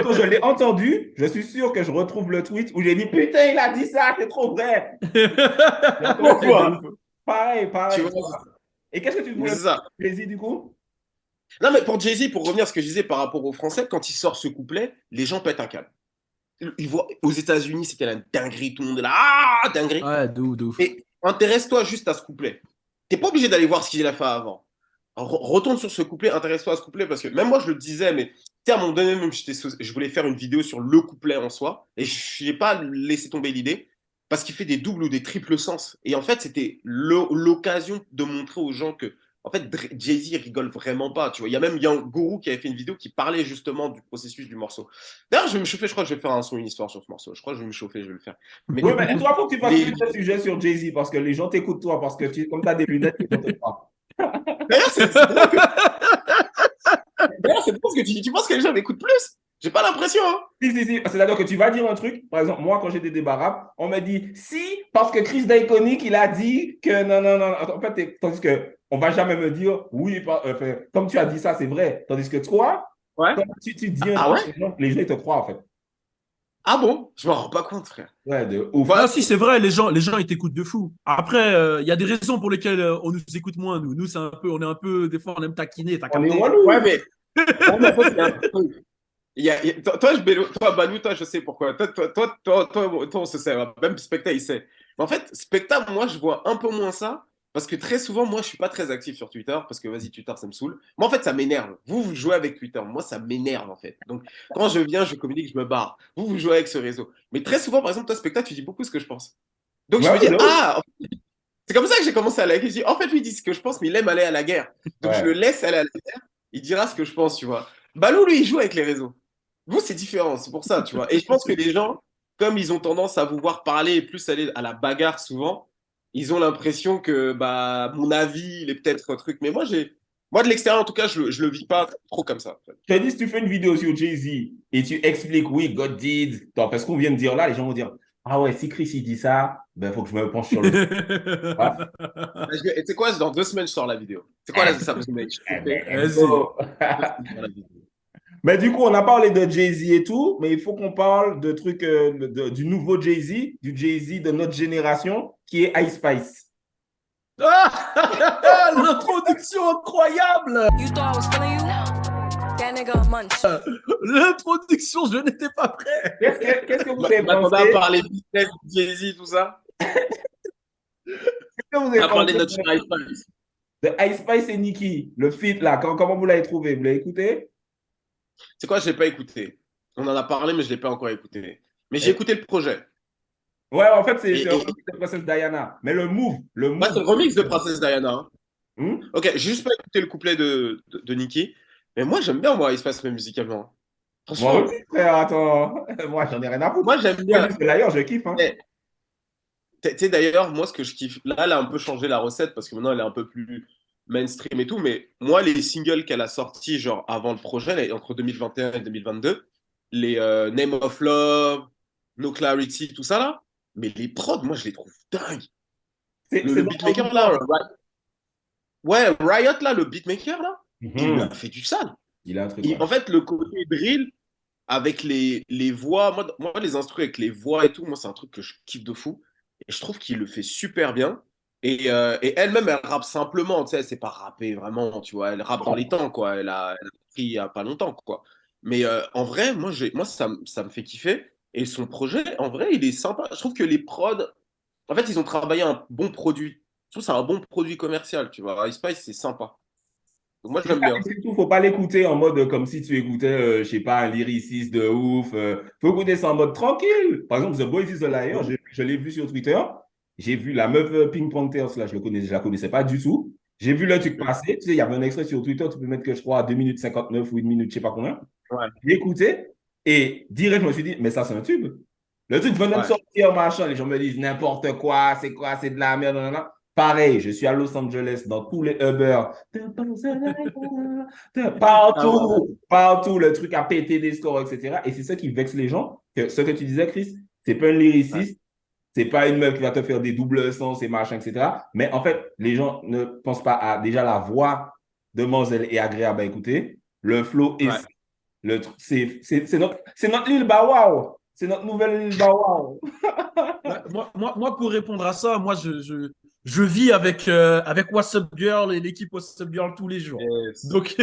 quand je l'ai entendu, je suis sûr que je retrouve le tweet où j'ai dit putain, il a dit ça, c'est trop vrai. Pareil. Tu vois, Et qu'est-ce que tu voulais c'est ça. Jay-Z du coup? Non, mais pour Jay-Z, pour revenir à ce que je disais par rapport aux Français, quand il sort ce couplet, les gens pètent un câble. Ils voient, aux États-Unis, c'était la dinguerie, tout le monde est là, dinguerie. Ouais, de ouf. Et intéresse-toi juste à ce couplet. T'es pas obligé d'aller voir ce qu'il a fait avant. Retourne sur ce couplet, intéresse-toi à ce couplet, parce que même moi, je le disais, mais tu sais, à un moment donné, même, je voulais faire une vidéo sur le couplet en soi, et je n'ai pas laissé tomber l'idée, parce qu'il fait des doubles ou des triples sens. Et en fait, c'était l'occasion de montrer aux gens que, en fait, Jay-Z rigole vraiment pas, tu vois. Il y a même Young Guru qui avait fait une vidéo qui parlait justement du processus du morceau. D'ailleurs, je vais me chauffer, je crois que je vais faire un son, une histoire sur ce morceau. Je crois que je vais me chauffer, je vais le faire. Mais Oui, mais toi, il faut que tu fasses plus de sujets sur Jay-Z, parce que les gens t'écoutent toi, parce que comme tu as des lunettes, ils vont te croire. D'ailleurs, c'est drôle que tu penses que les gens m'écoutent plus. J'ai pas l'impression. Hein. Si. C'est-à-dire que tu vas dire un truc. Par exemple, moi, quand j'ai des débats rap, on me dit si, parce que Chris Diaconic, il a dit que non. En fait, tandis que on va jamais me dire oui, comme tu as dit ça, c'est vrai. Tandis que toi, ouais. quand tu dis un truc, les gens ils te croient, en fait. Ah bon? Je m'en rends pas compte, frère. Ouais, de ouf. Ah si, c'est vrai, les gens ils t'écoutent de fou. Après, il y a des raisons pour lesquelles on nous écoute moins, nous. Nous, on est un peu, des fois, on aime taquiner, t'as capté. Ouais, mais toi, Balou, toi, je sais pourquoi. Toi, on se sait. Même Specta, il sait. Mais en fait, Specta, moi, je vois un peu moins ça. Parce que très souvent, moi, je suis pas très actif sur Twitter. Parce que, vas-y, Twitter, ça me saoule. Moi, en fait, ça m'énerve. Vous jouez avec Twitter. Moi, ça m'énerve, en fait. Donc, quand je viens, je communique, je me barre. Vous jouez avec ce réseau. Mais très souvent, par exemple, toi, Specta, tu dis beaucoup ce que je pense. Donc, je me dis, c'est comme ça que j'ai commencé à liker. Je dis, en fait, lui, il dit ce que je pense, mais il aime aller à la guerre. Donc, je le laisse aller à la guerre. Il dira ce que je pense, tu vois. Balou, lui, il joue avec les réseaux. Vous, c'est différent, c'est pour ça, tu vois. Et je pense que les gens, comme ils ont tendance à vous voir parler et plus aller à la bagarre souvent, ils ont l'impression que mon avis, il est peut-être un truc. Mais moi, de l'extérieur, en tout cas, je le vis pas trop comme ça. En fait. Je te dis, si tu fais une vidéo sur Jay-Z et tu expliques, oui, God did, parce qu'on vient de dire là, les gens vont dire, ah ouais, si Chris il dit ça, ben faut que je me penche sur le. Et tu sais quoi, dans 2 semaines, je sors la vidéo. C'est quoi ça? Mais du coup, on a parlé de Jay-Z et tout, mais il faut qu'on parle de trucs du nouveau Jay-Z, du Jay-Z de notre génération, qui est Ice Spice. L'introduction incroyable! You thought I was feeling you? That nigga a munch. L'introduction, je n'étais pas prêt. Qu'est-ce que vous avez pensé? On a parlé business, Jay-Z, tout ça. Qu'est-ce que vous avez on a parlé de pensé notre Ice Spice. de Ice Spice et Nicki, le feat là, comment vous l'avez trouvé? Vous l'avez écouté? C'est quoi, je ne l'ai pas écouté. On en a parlé, mais je ne l'ai pas encore écouté. Mais j'ai écouté le projet. Ouais, en fait, c'est un remix de Princess Diana. Mais le move. C'est le remix de Princess Diana. Hein. Ok, j'ai juste pas écouté le couplet de Nicki. Mais moi, j'aime bien, moi, il se passe même musicalement. Moi Franchement, aussi, frère, attends. Moi, j'en ai rien à foutre. moi, j'aime Moi, bien. juste d'ailleurs, je kiffe. Hein. Eh, tu sais, d'ailleurs, moi, ce que je kiffe, là, elle a un peu changé la recette parce que maintenant, elle est un peu plus mainstream et tout. Mais moi, les singles qu'elle a sortis, genre avant le projet, là, entre 2021 et 2022, les Name of Love, No Clarity, tout ça là, mais les prods, moi, je les trouve dingues. C'est Le dans mon beatmaker là, genre. ouais, Riot là, le beatmaker là, il lui a Mhm. fait du sale. Il a un truc, Et ouais. en fait, le côté drill avec les voix, moi, les instrus avec les voix et tout, moi, c'est un truc que je kiffe de fou. Et je trouve qu'il le fait super bien. Et elle-même, elle rappe simplement, tu sais, c'est pas rapper vraiment, tu vois, elle rappe dans les temps, quoi. Elle a appris il y a pas longtemps, quoi. Mais en vrai, moi ça me fait kiffer. Et son projet, en vrai, il est sympa. Je trouve que les prods, en fait, ils ont travaillé un bon produit. Je trouve que c'est un bon produit commercial, tu vois. Ice Spice, c'est sympa. Donc moi, C'est ça, j'aime bien. et surtout, faut pas l'écouter en mode comme si tu écoutais, je sais pas, un lyriciste de ouf. Faut écouter ça en mode tranquille. Par exemple, The Boys is a Liar, Mhm. je l'ai vu sur Twitter. J'ai vu la meuf Pink Panthers, là, je la connaissais pas du tout. J'ai vu le truc passer. Tu sais, il y avait un extrait sur Twitter, tu peux mettre que je crois à 2 minutes 59 ou 1 minute, je sais pas combien. Ouais, J'ai écouté et direct, je me suis dit, mais ça, c'est un tube. Le truc venait de ouais. sortir, machin. Les gens me disent n'importe quoi, c'est quoi, c'est de la merde. Nanana. Pareil, je suis à Los Angeles, dans tous les Uber. Ah ouais. Partout, partout, le truc a pété des scores, etc. Et c'est ça qui vexe les gens. Que, ce que tu disais, Chris, c'est pas un Ouais. lyriciste, c'est pas une meuf qui va te faire des doubles sens et machin, etc. Mais en fait, les gens ne pensent pas à déjà la voix de Manzel est agréable à écouter. Le flow Ouais. est c'est notre Lil Bow Wow. C'est notre nouvelle Lil Bow Wow. Bah, moi, pour répondre à ça, moi, je vis avec What's Up Girl et l'équipe What's Up Girl tous les jours. Yes. Donc,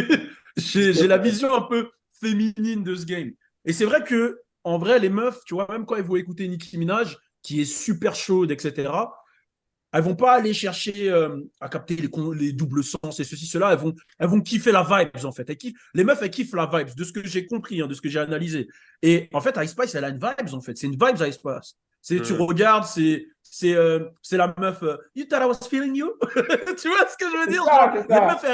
j'ai la vision un peu féminine de ce game. Et c'est vrai que, en vrai, les meufs, tu vois, même quand elles vont écouter Nicki Minaj, qui est super chaude, etc., elles vont pas aller chercher à capter les doubles sens et ceci, cela. Elles vont kiffer la vibes, en fait. Les meufs, elles kiffent la vibes, de ce que j'ai compris, hein, de ce que j'ai analysé. Et en fait, Ice Spice, elle a une vibes, en fait. C'est une vibes, Ice Spice. Tu Mhm. regardes, c'est la meuf. You thought I was feeling you? Tu vois ce que je veux C'est dire? ça, Genre, c'est les ça. meufs,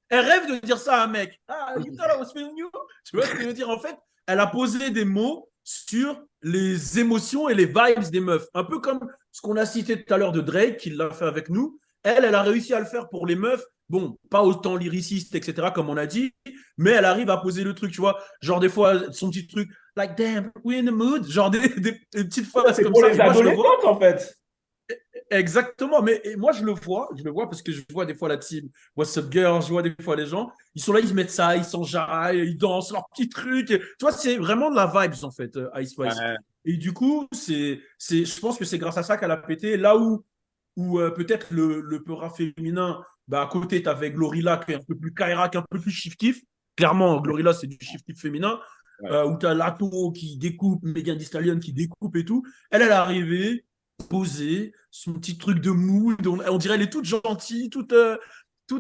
elles rêvent de dire ça à un mec. Ah, you thought I was feeling you? Tu vois ce que je veux dire? En fait, elle a posé des mots sur les émotions et les vibes des meufs. Un peu comme ce qu'on a cité tout à l'heure de Drake, qui l'a fait avec nous. Elle a réussi à le faire pour les meufs. Bon, pas autant lyriciste, etc., comme on a dit, mais elle arrive à poser le truc, tu vois. Genre, des fois, son petit truc, like, damn, we're in the mood. Genre, des petites phrases C'est comme pour ça. les Et moi, je le vois. adolescentes, en fait. Exactement, mais moi je le vois parce que je vois des fois la team What's Up Girl, je vois des fois les gens, ils sont là, ils se mettent ça, ils s'enjaillent, ils dansent leurs petits trucs. Tu vois, c'est vraiment de la vibes en fait, Ice Spice. Ouais. Et du coup, je pense que c'est grâce à ça qu'elle a pété. Là où peut-être le peur féminin, bah, à côté, tu avais Glorilla qui est un peu plus Kaira, un peu plus chiff-kiff. Clairement, Glorilla, c'est du chiff-kiff féminin. Ouais. Où tu as Lato qui découpe, Megan Thee Stallion qui découpe et tout. Elle est arrivée, posée, son petit truc de mood. On dirait elle est toute gentille, toute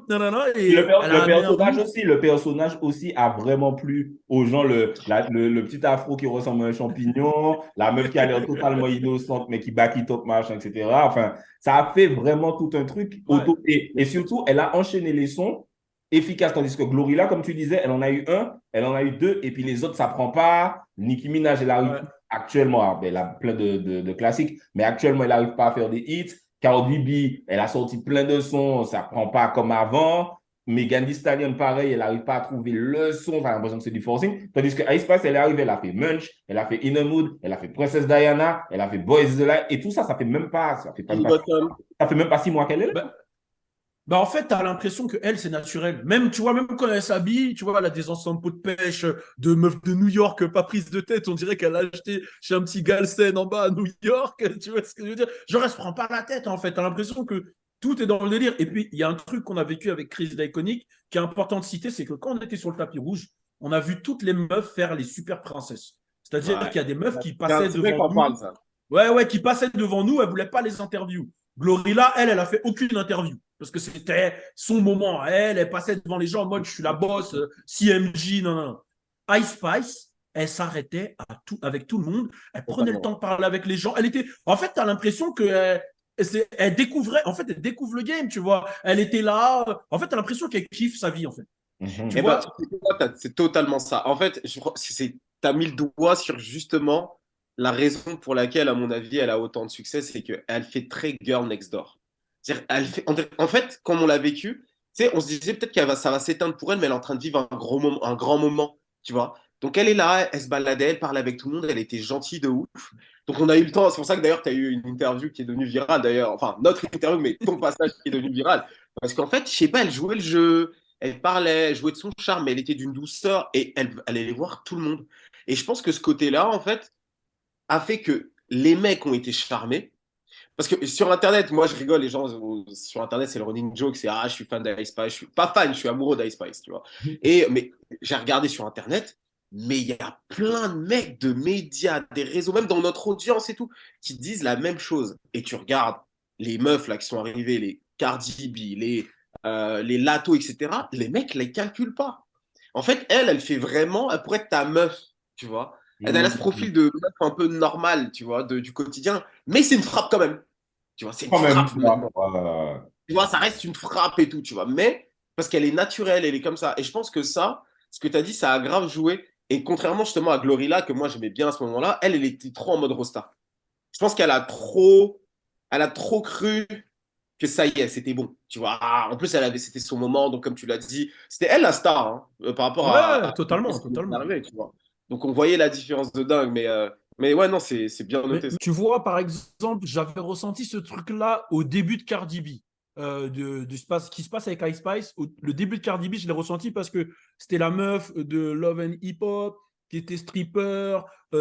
nanana. Et Et elle a amené un mood. le personnage aussi a vraiment plu aux gens. Le petit afro qui ressemble à un champignon, la meuf qui a l'air totalement innocente, mais qui back it up, machin, etc. Enfin, ça a fait vraiment tout un truc Ouais. auto. Et surtout, elle a enchaîné les sons efficaces. Tandis que Glorilla, comme tu disais, elle en a eu un, elle en a eu deux, et puis les autres, ça prend pas. Nicki Minaj, elle arrive Ouais. actuellement, elle a plein de classiques, mais actuellement, elle n'arrive pas à faire des hits. Cardi B, elle a sorti plein de sons, ça prend pas comme avant. Megan Thee Stallion, pareil, elle n'arrive pas à trouver le son, t'as l'impression que c'est du forcing. Tandis que Ice Spice, elle est arrivée, elle a fait Munch, elle a fait In a Mood, elle a fait Princess Diana, elle a fait Boys is Alive, et tout ça, Bill Bottom. ça fait même pas 6 mois qu'elle est là. Bah, Bah en fait, tu as l'impression que elle, c'est naturel. Même, tu vois, même quand elle s'habille, tu vois, elle a des ensembles peau de pêche de meuf de New York, pas prise de tête. On dirait qu'elle a acheté chez un petit Galsen en bas à New York. Tu vois ce que je veux dire? Genre, elle se prend pas la tête, en fait. Tu as l'impression que tout est dans le délire. Et puis, il y a un truc qu'on a vécu avec Chris d'Iconic qui est important de citer, c'est que quand on était sur le tapis rouge, on a vu toutes les meufs faire les super princesses. C'est-à-dire Ouais. qu'il y a des meufs qui C'est passaient vrai devant qu'on parle nous. ça. Ouais, ouais, qui passaient devant nous, elle voulait pas les interviews. Glorilla, elle a fait aucune interview parce que c'était son moment. Elle passait devant les gens en mode je suis la boss, CMJ, non, non. Ice Spice, elle s'arrêtait avec tout le monde. Elle prenait le Totalement. temps de parler avec les gens. Elle était, en fait, tu as l'impression que elle découvrait, en fait, elle découvre le game, tu vois. Elle était là. En fait, t'as l'impression qu'elle kiffe sa vie, en fait. Mhm. Tu Eh ben, vois? c'est totalement ça. En fait, je crois que t'as mis le doigt sur justement la raison pour laquelle, à mon avis, elle a autant de succès, c'est qu'elle fait très girl next door. C'est-à-dire, en fait, comme on l'a vécu, tu sais, on se disait peut-être ça va s'éteindre pour elle, mais elle est en train de vivre un grand moment, tu vois. Donc elle est là, elle se baladait, elle parlait avec tout le monde, elle était gentille de ouf. Donc on a eu le temps, c'est pour ça que d'ailleurs tu as eu une interview qui est devenue virale d'ailleurs, enfin notre interview, mais ton passage qui est devenu viral. Parce qu'en fait, je sais pas, elle jouait le jeu, elle parlait, elle jouait de son charme, mais elle était d'une douceur et elle allait voir tout le monde. Et je pense que ce côté-là, en fait, a fait que les mecs ont été charmés. Parce que sur Internet, moi je rigole, les gens sur Internet, c'est le running joke, c'est je suis fan d'Ice Spice, je suis pas fan, je suis amoureux d'Ice Spice, tu vois. Mais j'ai regardé sur Internet, mais il y a plein de mecs de médias, des réseaux, même dans notre audience et tout, qui disent la même chose. Et tu regardes les meufs là qui sont arrivées, les Cardi B, les Lato, etc. Les mecs les calculent pas. En fait, elle fait vraiment, elle pourrait être ta meuf, tu vois. Elle a ce profil de meuf un peu normal, tu vois, du quotidien, mais c'est une frappe quand même. Tu vois, c'est une Quand même, frappe tu vois. maintenant. Tu vois, ça reste une frappe et tout, tu vois. Mais parce qu'elle est naturelle, elle est comme ça. Et je pense que ça, ce que tu as dit, ça a grave joué. Et contrairement justement à Glorilla, que moi j'aimais bien à ce moment-là, elle était trop en mode rosta. Je pense elle a trop cru que ça y est, c'était bon. Tu vois, en plus, c'était son moment. Donc, comme tu l'as dit, c'était elle la star hein, par rapport Ouais, à totalement, ce qui est totalement. arrivé, tu vois. Donc, on voyait la différence de dingue. Mais ouais, non, c'est bien Mais noté. tu vois, par exemple, j'avais ressenti ce truc-là au début de Cardi B. Ce qui se passe avec Ice Spice. Le début de Cardi B, je l'ai ressenti parce que c'était la meuf de Love and Hip Hop, qui était stripper,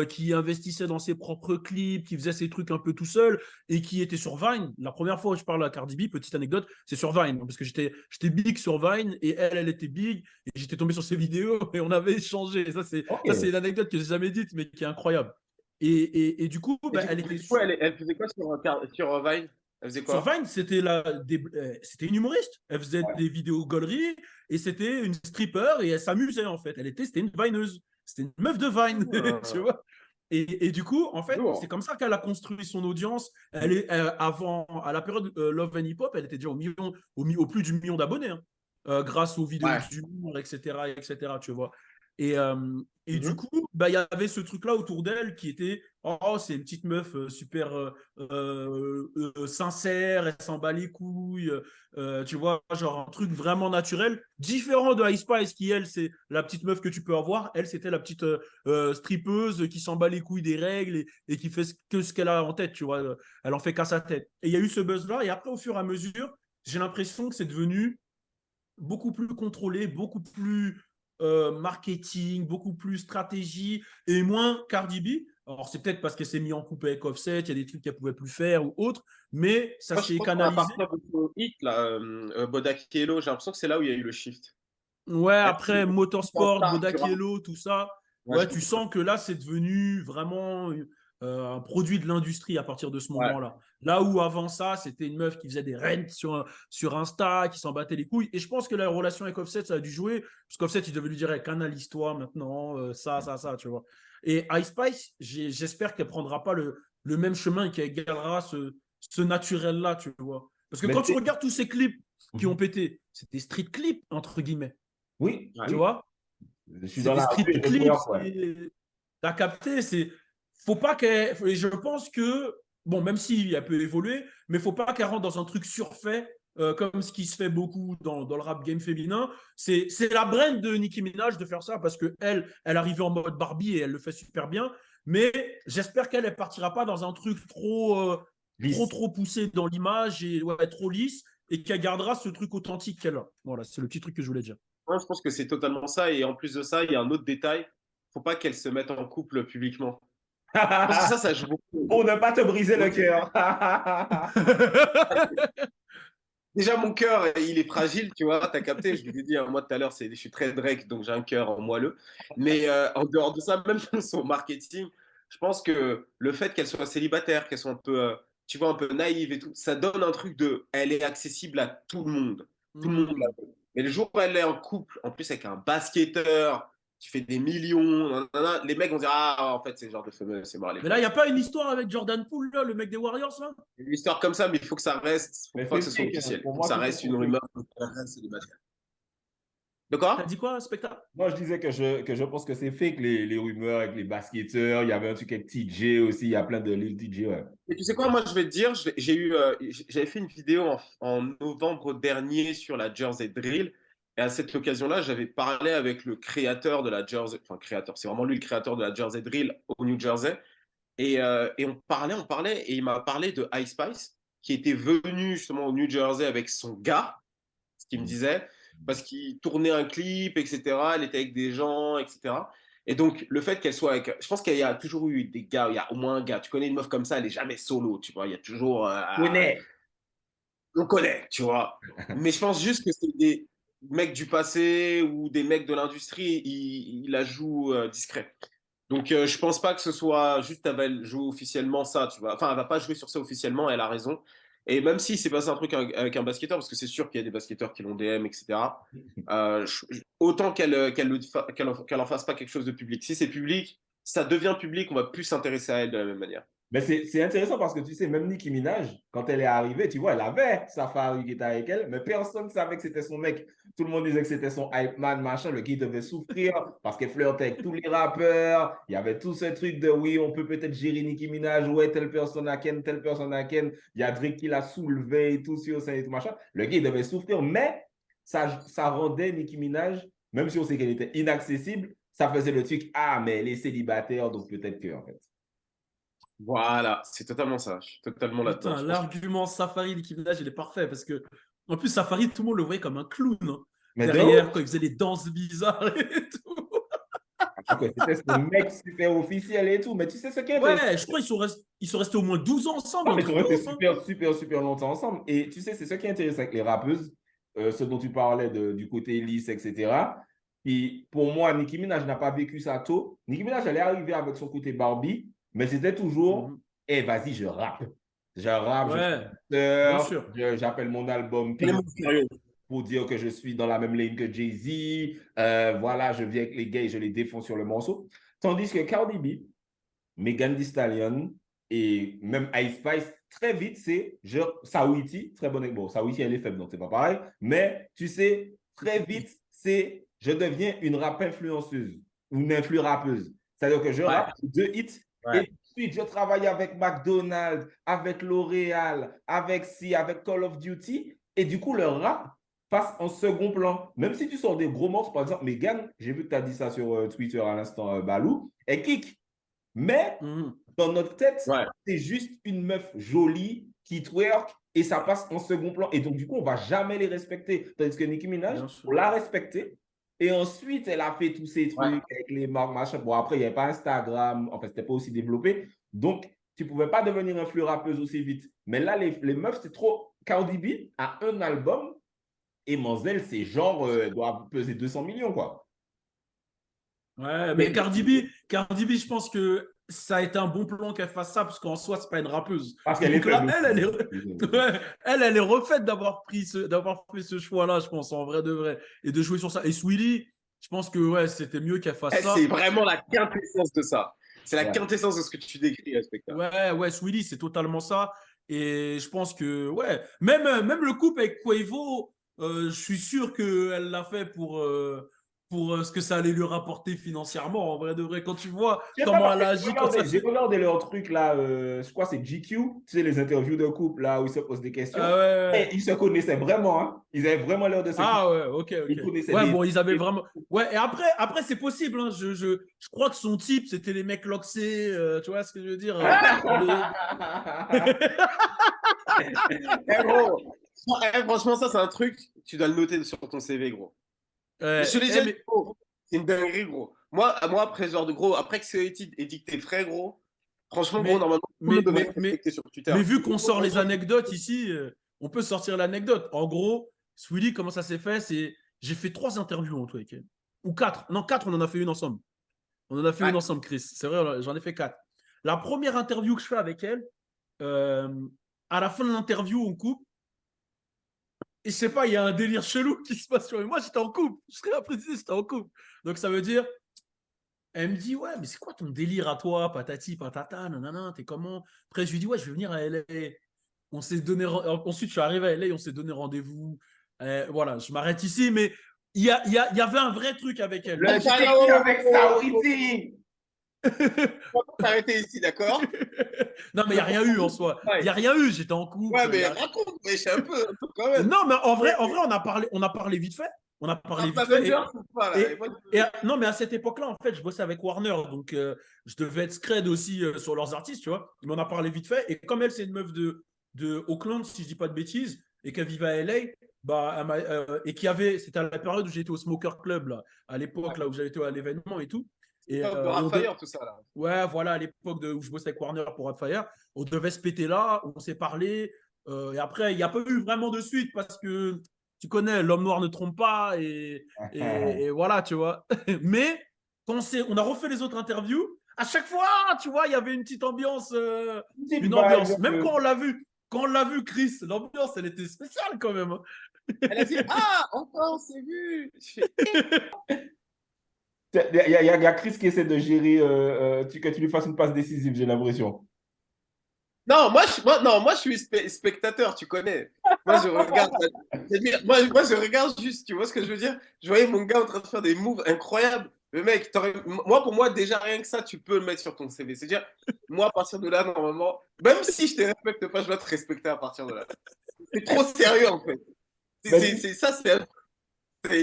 qui investissait dans ses propres clips, qui faisait ses trucs un peu tout seul et qui était sur Vine. La première fois où je parle à Cardi B, petite anecdote, c'est sur Vine, parce que j'étais big sur Vine et elle était big et j'étais tombé sur ses vidéos et on avait échangé. Ok. Ça, c'est l'anecdote que j'ai jamais dite, mais qui est incroyable. Et du coup, Et bah, elle était du coup, elle faisait quoi sur Vine? Elle faisait sur quoi? Vine, c'était une humoriste. Elle faisait des vidéos gauleries et c'était une stripper et elle s'amusait en fait. C'était une vineuse. C'était une meuf de Vine, tu Ah, vois. Et du coup, en fait, c'est lourd. comme ça qu'elle a construit son audience. Avant, à la période Love and Hip Hop, elle était déjà au plus du million d'abonnés, hein, grâce aux vidéos Ouais. d'humour, etc., tu vois. Et du Mhm. coup, bah, il y avait ce truc-là autour d'elle qui était, oh, c'est une petite meuf super sincère, elle s'en bat les couilles, tu vois, genre un truc vraiment naturel, différent de Ice Spice qui, elle, c'est la petite meuf que tu peux avoir. Elle, c'était la petite strippeuse qui s'en bat les couilles des règles et qui fait que ce qu'elle a en tête, tu vois. Elle en fait qu'à sa tête. Et il y a eu ce buzz-là, et après, au fur et à mesure, j'ai l'impression que c'est devenu beaucoup plus contrôlé, beaucoup plus marketing, beaucoup plus stratégie et moins Cardi B. Alors, c'est peut-être parce qu'elle s'est mis en couple avec Offset, il y a des trucs qu'elle pouvait plus faire ou autre, mais ça Moi, je s'est pense qu'à canalisé. partir de son hit, là, Bodak Yellow, j'ai l'impression que c'est là où il y a eu le shift. Ouais, Elle après est en Motorsport, star Bodak sur un- Yellow, tout ça, Ouais, ouais, je tu pense. sens que là, c'est devenu vraiment un produit de l'industrie à partir de ce Ouais. moment-là. Là où avant ça, c'était une meuf qui faisait des rents sur Insta, qui s'en battait les couilles. Et je pense que la relation avec Offset, ça a dû jouer, parce qu'Offset, il devait lui dire, hey, canalise-toi maintenant, ça, tu vois. Et Ice Spice, j'espère qu'elle prendra pas le même chemin et qu'elle égalera ce naturel-là, tu vois. Parce que Mais quand tu c'est- regardes tous ces clips qui ont Mhm. pété, c'était street clips, entre guillemets. Oui, Ouais. Tu oui. vois, Je suis c'est dans des la street rue et je clips. pleure, ouais. T'as capté, faut pas qu'elle. Et je pense que, bon, même si elle peut évoluer, mais faut pas qu'elle rentre dans un truc surfait, comme ce qui se fait beaucoup dans le rap game féminin. C'est la brand de Nicki Minaj de faire ça parce que elle arrivait en mode Barbie et elle le fait super bien. Mais j'espère qu'elle ne partira pas dans un truc Lisse. trop poussé dans l'image et ouais, trop lisse et qu'elle gardera ce truc authentique qu'elle a. Voilà, c'est le petit truc que je voulais dire. Moi, je pense que c'est totalement ça. Et en plus de ça, il y a un autre détail. Faut pas qu'elle se mette en couple publiquement. Je pense que ça joue beaucoup. Pour ne pas te briser le cœur. Déjà, mon cœur, il est fragile, tu vois. T'as capté, je vous ai dit, hein, moi tout à l'heure, je suis très Drake, donc j'ai un cœur moelleux. Mais en dehors de ça, même dans son marketing, je pense que le fait qu'elle soit célibataire, qu'elle soit un peu, tu vois, un peu naïve et tout, ça donne un truc de, elle est accessible à tout le monde. Tout le monde la Hmm. veut. Mais le jour où elle est en couple, en plus avec un basketteur, qui fait des millions. Nanana. Les mecs vont dire, ah, en fait, c'est le genre de fameux, c'est mort. Mais là, il n'y a pas une histoire avec Jordan Poole, là, le mec des Warriors, là? Une histoire comme ça, mais il faut que ça reste, Mais faut pas que c'est ce soit fake, hein. officiel. Pour Faut moi, que ça tout reste est une fake. rumeur. Faut que ça reste célibataire. De T'as quoi? dit quoi, spectacle? Moi, je disais que je pense que c'est fake, les rumeurs avec les basketteurs. Il y avait un truc avec TJ aussi. Il y a plein de Lil TJ, ouais. Et tu sais quoi, moi je vais te dire, j'avais fait une vidéo en novembre dernier sur la Jersey Drill. Et à cette occasion-là, j'avais parlé avec le créateur de la Jersey, enfin créateur, c'est vraiment lui le créateur de la Jersey Drill au New Jersey. Et on parlait, et il m'a parlé de Ice Spice, qui était venu justement au New Jersey avec son gars, ce qu'il me disait, parce qu'il tournait un clip, etc. Elle était avec des gens, etc. Et donc, le fait qu'elle soit avec. Je pense qu'il y a toujours eu des gars, il y a au moins un gars. Tu connais une meuf comme ça, elle n'est jamais solo, tu vois. Il y a toujours. On connaît, tu vois. Mais je pense juste que c'est des mecs du passé ou des mecs de l'industrie, ils la jouent discret. Donc, je pense pas que ce soit juste elle va jouer officiellement ça, tu vois. Enfin, elle va pas jouer sur ça officiellement, elle a raison. Et même si c'est passé un truc avec un basketteur, parce que c'est sûr qu'il y a des basketteurs qui l'ont DM, etc. Autant qu'elle en fasse pas quelque chose de public. Si c'est public, ça devient public, on va plus s'intéresser à elle de la même manière. Mais c'est intéressant parce que tu sais, même Nicki Minaj, quand elle est arrivée, tu vois, elle avait Safari qui était avec elle, mais personne ne savait que c'était son mec. Tout le monde disait que c'était son hype man, machin, le gars devait souffrir parce qu'elle flirtait avec tous les rappeurs. Il y avait tout ce truc de oui, on peut peut-être gérer Nicki Minaj, ouais, telle personne à Ken, telle personne à Ken. Il y a Drake qui l'a soulevé et tout, sur ça et tout, machin. Le gars devait souffrir, mais ça rendait Nicki Minaj, même si on sait qu'elle était inaccessible, ça faisait le truc, ah, mais elle est célibataire, donc peut-être que, en fait. Voilà, c'est totalement ça. Je suis totalement là-dedans. Putain, l'argument Safari, Nicki Minaj, il est parfait parce que, en plus, Safari, tout le monde le voyait comme un clown, hein. Mais Derrière, quand il faisait des danses bizarres et tout. c'était son mec super officiel et tout, mais tu sais ce qu'est Ouais, je crois qu'ils sont restés au moins 12 ans ensemble. non, mais un ils sont truc de restés ouf, hein. super, super, super longtemps ensemble. Et tu sais, c'est ce qui est intéressant avec les rappeuses, ce dont tu parlais du côté lisse, etc. Et pour moi, Nicki Minaj n'a pas vécu ça tôt. Nicki Minaj, elle est arrivée avec son côté Barbie, mais c'était toujours, eh, vas-y, je rappe. Je rappe, Ouais, je bien sûr. j'appelle mon album Tellement sérieux. pour dire que je suis dans la même ligne que Jay-Z. Voilà, je viens avec les gays, je les défonce sur le morceau. Tandis que Cardi B, Megan Thee Stallion et même Ice Spice, très vite, c'est Saweetie, très bonne. Bon, Saweetie, elle est faible, donc c'est pas pareil. Mais tu sais, très vite, c'est je deviens une rap influenceuse ou une influ-rappeuse. C'est-à-dire que je rappe deux hits Ouais. et ensuite je travaille avec McDonald's, avec L'Oréal, avec Call of Duty et du coup, le rap passe en second plan. Même si tu sors des gros morceaux, par exemple, Megan, j'ai vu que tu as dit ça sur Twitter à l'instant, Balou, elle kick. Mais dans notre tête, Ouais. c'est juste une meuf jolie qui twerk et ça passe en second plan. Et donc, du coup, on ne va jamais les respecter. Tandis que Nicki Minaj, Bien sûr. on l'a respectée. Et ensuite, elle a fait tous ces trucs avec les marques, machin. Bon, après, il n'y avait pas Instagram. En fait, ce n'était pas aussi développé. Donc, tu ne pouvais pas devenir influ rappeuse aussi vite. Mais là, les meufs, c'est trop. Cardi B a un album et Manzel, c'est genre, doit peser 200 millions, quoi. Ouais, mais Cardi B, je pense que ça a été un bon plan qu'elle fasse ça, parce qu'en soi, c'est pas une rappeuse. Parce qu'elle est Donc là, faible. ouais, elle est refaite d'avoir fait ce choix-là, je pense, en vrai de vrai, et de jouer sur ça. Et Sweetie, je pense que ouais, c'était mieux qu'elle fasse ça. C'est vraiment la quintessence de ça. C'est la quintessence de ce que tu décris, respectable. Ouais, Sweetie, c'est totalement ça. Et je pense que, ouais, même le couple avec Quavo, je suis sûr qu'elle l'a fait pour ce que ça allait lui rapporter financièrement, en vrai de vrai. Quand tu vois comment elle agit, j'ai regardé leur truc là, je crois que c'est GQ, tu sais, les interviews de couple là où ils se posent des questions. ouais. Et ils se connaissaient vraiment, hein. Ils avaient vraiment l'air de se connaître. Ah ouais, ok. Ils connaissaient Ouais, des- bon, ils avaient vraiment. Ouais, et après c'est possible, hein. Je crois que son type, c'était les mecs loxés, tu vois ce que je veux dire? Gros, franchement, ça, c'est un truc, tu dois le noter sur ton CV, gros. Je l'ai déjà dit, gros. C'est une dinguerie, gros. Moi, après ce genre de gros, après que c'est édicté frais, gros, franchement, gros, normalement, tout le monde devrait respecter sur Twitter. Mais vu qu'on sort les anecdotes ici, on peut sortir l'anecdote. En gros, Sweetie, comment ça s'est fait? J'ai fait 3 interviews en tout avec elle. Ou 4. Non, 4, on en a fait une ensemble. On en a fait une ensemble, Chris. C'est vrai, j'en ai fait 4. La première interview que je fais avec elle, à la fin de l'interview, on coupe. Et je sais pas, il y a un délire chelou qui se passe sur moi. Moi, j'étais en couple. Je serais à préciser, j'étais en couple. Donc, ça veut dire, Elle me dit, ouais, mais c'est quoi ton délire à toi, patati, patata, nanana, t'es comment? Après, je lui dis, ouais, je vais venir à LA. On s'est donné, ensuite, je suis arrivé à LA, on s'est donné rendez-vous. Voilà, je m'arrête ici, mais il y avait un vrai truc avec elle. Le Donc, check avec Saouiti. On va s'arrêter ici, d'accord? non, mais il n'y a rien eu en soi. Il n'y a rien eu, j'étais en couple. Ouais, mais raconte, mais c'est un peu quand même. Non, mais en vrai, on a parlé vite fait. On a parlé vite fait. Avengers ou pas, là? Non, mais à cette époque-là, en fait, je bossais avec Warner, donc je devais être scred aussi sur leurs artistes, tu vois. Mais on a parlé vite fait. Et comme elle, c'est une meuf de Auckland, si je dis pas de bêtises, et qu'elle vivait à LA, bah, et c'était à la période où j'étais au Smoker Club, là, à l'époque, là où j'avais été à l'événement et tout. Et, de Raphaël, tout ça, là. Ouais, voilà, à l'époque où je bossais avec Warner pour Raphaël, on devait se péter là, on s'est parlé. Et après, il n'y a pas eu vraiment de suite parce que tu connais, l'homme noir ne trompe pas et voilà, tu vois. Mais quand on a refait les autres interviews, à chaque fois, tu vois, il y avait une petite ambiance. Une ambiance. Même quand on l'a vu, Chris, l'ambiance, elle était spéciale quand même. Elle a dit, ah, enfin, on s'est vu. Il y a Chris qui essaie de gérer que tu lui fasses une passe décisive, j'ai l'impression. Non, moi, je suis spectateur, tu connais. Moi, je regarde. Moi, je regarde juste, tu vois ce que je veux dire? Je voyais mon gars en train de faire des moves incroyables. Le mec, pour moi, déjà, rien que ça, tu peux le mettre sur ton CV. C'est-à-dire, moi, à partir de là, normalement, même si je te respecte pas, je dois te respecter à partir de là. C'est trop sérieux, en fait.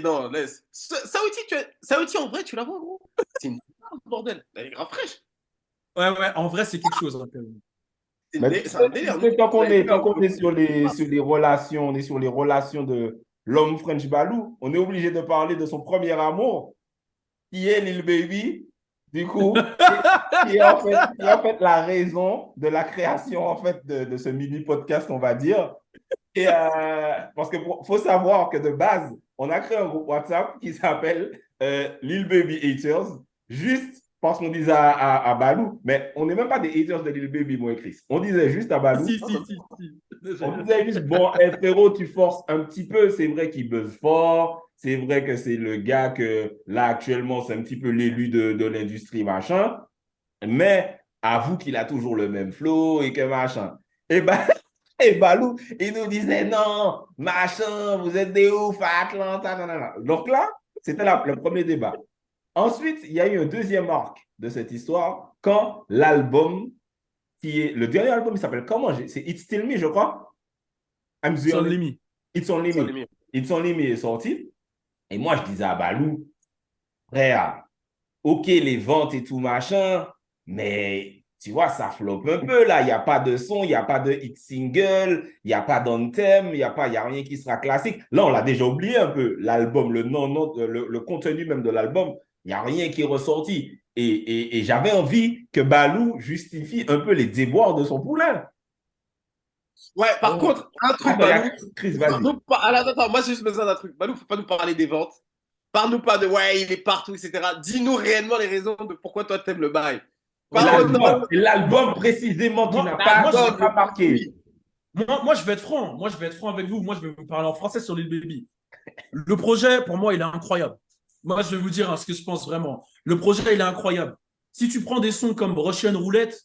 Non, laisse. Saouti, en vrai, tu la vois, gros? C'est une bordel. Elle est grave fraîche. Ouais, en vrai, c'est quelque chose. Hein, quand même. C'est un délire. Tant qu'on est sur les relations, on est sur les relations de l'homme French Balou, on est obligé de parler de son premier amour, qui est Lil Baby, du coup, qui est en fait la raison de la création en fait de ce mini podcast, on va dire. Et parce que faut savoir que de base, on a créé un groupe WhatsApp qui s'appelle Lil Baby Haters, juste parce qu'on disait à Balou, mais on n'est même pas des haters de Lil Baby, moi et Chris. On disait juste à Balou. Si. On disait juste, bon, frérot, tu forces un petit peu. C'est vrai qu'il buzz fort. C'est vrai que c'est le gars que, là, actuellement, c'est un petit peu l'élu de l'industrie, machin. Mais avoue qu'il a toujours le même flow et que machin. Et Balou, il nous disait, non, machin, vous êtes des ouf à Atlanta, nanana. Donc là, c'était le premier débat. Ensuite, il y a eu un deuxième arc de cette histoire quand l'album, qui est le dernier album, il s'appelle comment? C'est It's Still Me, je crois. It's Only Me. It's Only Me. It's Only Me est sorti. Et moi, je disais à Balou, frère, ok, les ventes et tout machin, mais tu vois, ça floppe un peu là. Il n'y a pas de son, il n'y a pas de hit single, il n'y a pas d'anthem, il n'y a rien qui sera classique. Là, on l'a déjà oublié un peu. L'album, le contenu même de l'album, il n'y a rien qui est ressorti. Et j'avais envie que Balou justifie un peu les déboires de son poulain. Ouais, par contre, un truc, Balou. Chris, vas-y. Attends, moi j'ai juste besoin d'un truc. Balou, faut pas nous parler des ventes. Parle-nous pas de ouais, il est partout, etc. Dis-nous réellement les raisons de pourquoi toi t'aimes le bail. L'album précisément, tu n'as pas marqué. Moi, je vais être franc. Moi, je vais être franc avec vous. Moi, je vais vous parler en français sur Lil Baby. Le projet, pour moi, il est incroyable. Moi, je vais vous dire ce que je pense vraiment. Le projet, il est incroyable. Si tu prends des sons comme Russian Roulette,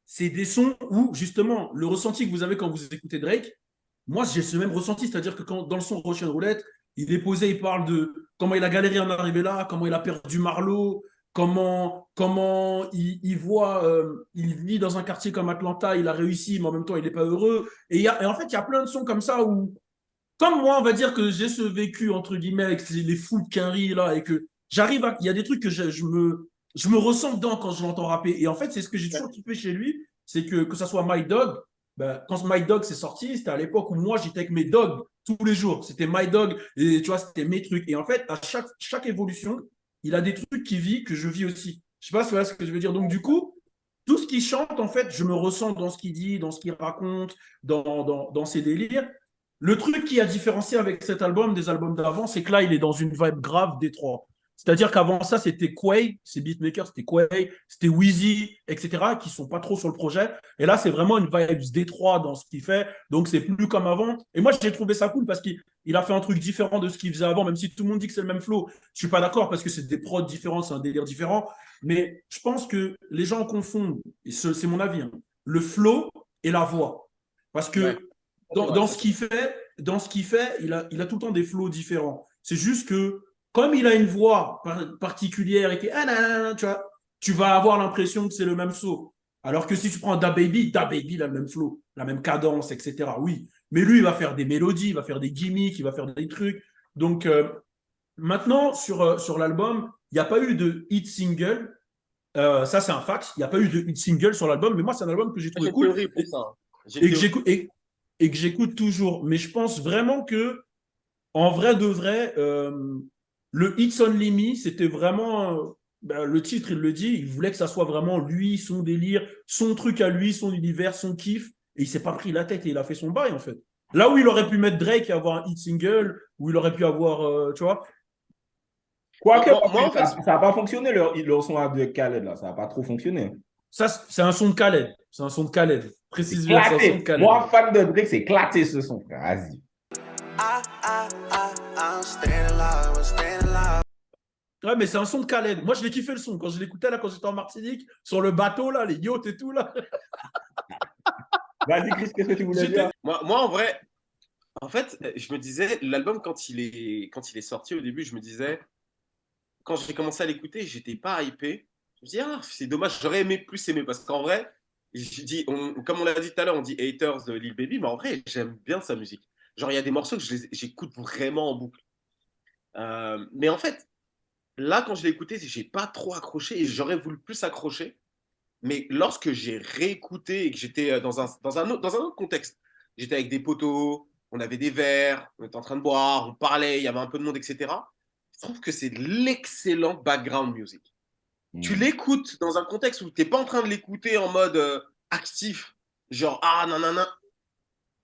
c'est des sons où, justement, le ressenti que vous avez quand vous écoutez Drake, moi, j'ai ce même ressenti. C'est-à-dire que dans le son Russian Roulette, il est posé, il parle de comment il a galéré à en arriver là, comment il a perdu Marlo, comment il voit, il vit dans un quartier comme Atlanta, il a réussi, mais en même temps, il n'est pas heureux. Et en fait, il y a plein de sons comme ça où, comme moi, on va dire que j'ai ce vécu, entre guillemets, avec les foules Quinry, là, et que j'arrive à. Il y a des trucs que je me ressens dedans quand je l'entends rapper. Et en fait, c'est ce que j'ai toujours kiffé chez lui, c'est que ça soit My Dog. Ben, quand My Dog s'est sorti, c'était à l'époque où moi, j'étais avec mes dogs tous les jours. C'était My Dog, et tu vois, c'était mes trucs. Et en fait, à chaque évolution, il a des trucs qu'il vit que je vis aussi. Je sais pas si tu vois ce que je veux dire. Donc, du coup, tout ce qu'il chante, en fait, je me ressens dans ce qu'il dit, dans ce qu'il raconte, dans ses délires. Le truc qui a différencié avec cet album des albums d'avant, c'est que là, il est dans une vibe grave Détroit. C'est-à-dire qu'avant ça, c'était Quay, ses beatmakers, c'était Quay, c'était Wheezy, etc., qui sont pas trop sur le projet. Et là, c'est vraiment une vibe Détroit dans ce qu'il fait. Donc, c'est plus comme avant. Et moi, j'ai trouvé ça cool parce qu'il il a fait un truc différent de ce qu'il faisait avant, même si tout le monde dit que c'est le même flow. Je suis pas d'accord parce que c'est des prods différents, c'est un délire différent. Mais je pense que les gens confondent, et c'est mon avis, hein, le flow et la voix. Parce que Ouais. dans ce qu'il fait, il a tout le temps des flows différents. C'est juste que comme il a une voix particulière et que tu vois, tu vas avoir l'impression que c'est le même flow. Alors que si tu prends DaBaby, il a le même flow, la même cadence, etc. Oui, mais lui, il va faire des mélodies, il va faire des gimmicks, il va faire des trucs. Donc maintenant, sur l'album, il n'y a pas eu de hit single. Ça, c'est un fact. Il n'y a pas eu de hit single sur l'album, mais moi, c'est un album que j'ai trouvé J'ai cool théorie pour ça. J'ai et que théorie. j'écoute et que j'écoute toujours. Mais je pense vraiment que, en vrai de vrai, le It's Only Me, c'était vraiment le titre, il le dit. Il voulait que ça soit vraiment lui, son délire, son truc à lui, son univers, son kiff. Et il s'est pas pris la tête et il a fait son bail en fait. Là où il aurait pu mettre Drake et avoir un hit single, où il aurait pu avoir, tu vois. Quoique, Moi, en fait, ça n'a pas fonctionné, leur son de Khaled, là. Ça n'a pas trop fonctionné. Ça, c'est un son de Khaled. C'est un son de Khaled. Précise C'est bien, c'est un son de éclaté. Khaled. Moi, fan de Drake, c'est éclaté ce son, frère. Vas-y. I'm staying alive, I'm staying alive. Ouais, mais c'est un son de Khaled. Moi, je l'ai kiffé le son. Quand je l'écoutais, là, quand j'étais en Martinique, sur le bateau, là, les yachts et tout, là. Vas-y, Chris, qu'est-ce que tu voulais dire? moi, en vrai, en fait, je me disais, l'album, quand il est sorti au début, je me disais, quand j'ai commencé à l'écouter, j'étais pas hypé. Je me dis, ah, c'est dommage, j'aurais aimé plus aimer parce qu'en vrai, je dis, comme on l'a dit tout à l'heure, on dit haters de Lil Baby, mais en vrai, j'aime bien sa musique. Genre, il y a des morceaux que j'écoute vraiment en boucle. Mais en fait, là, quand je l'ai écouté, j'ai pas trop accroché et j'aurais voulu plus accrocher. Mais lorsque j'ai réécouté et que j'étais dans un autre contexte, j'étais avec des potos, on avait des verres, on était en train de boire, on parlait, il y avait un peu de monde, etc. Je trouve que c'est de l'excellent background music. Tu l'écoutes dans un contexte où tu n'es pas en train de l'écouter en mode actif, genre ah non, non, non.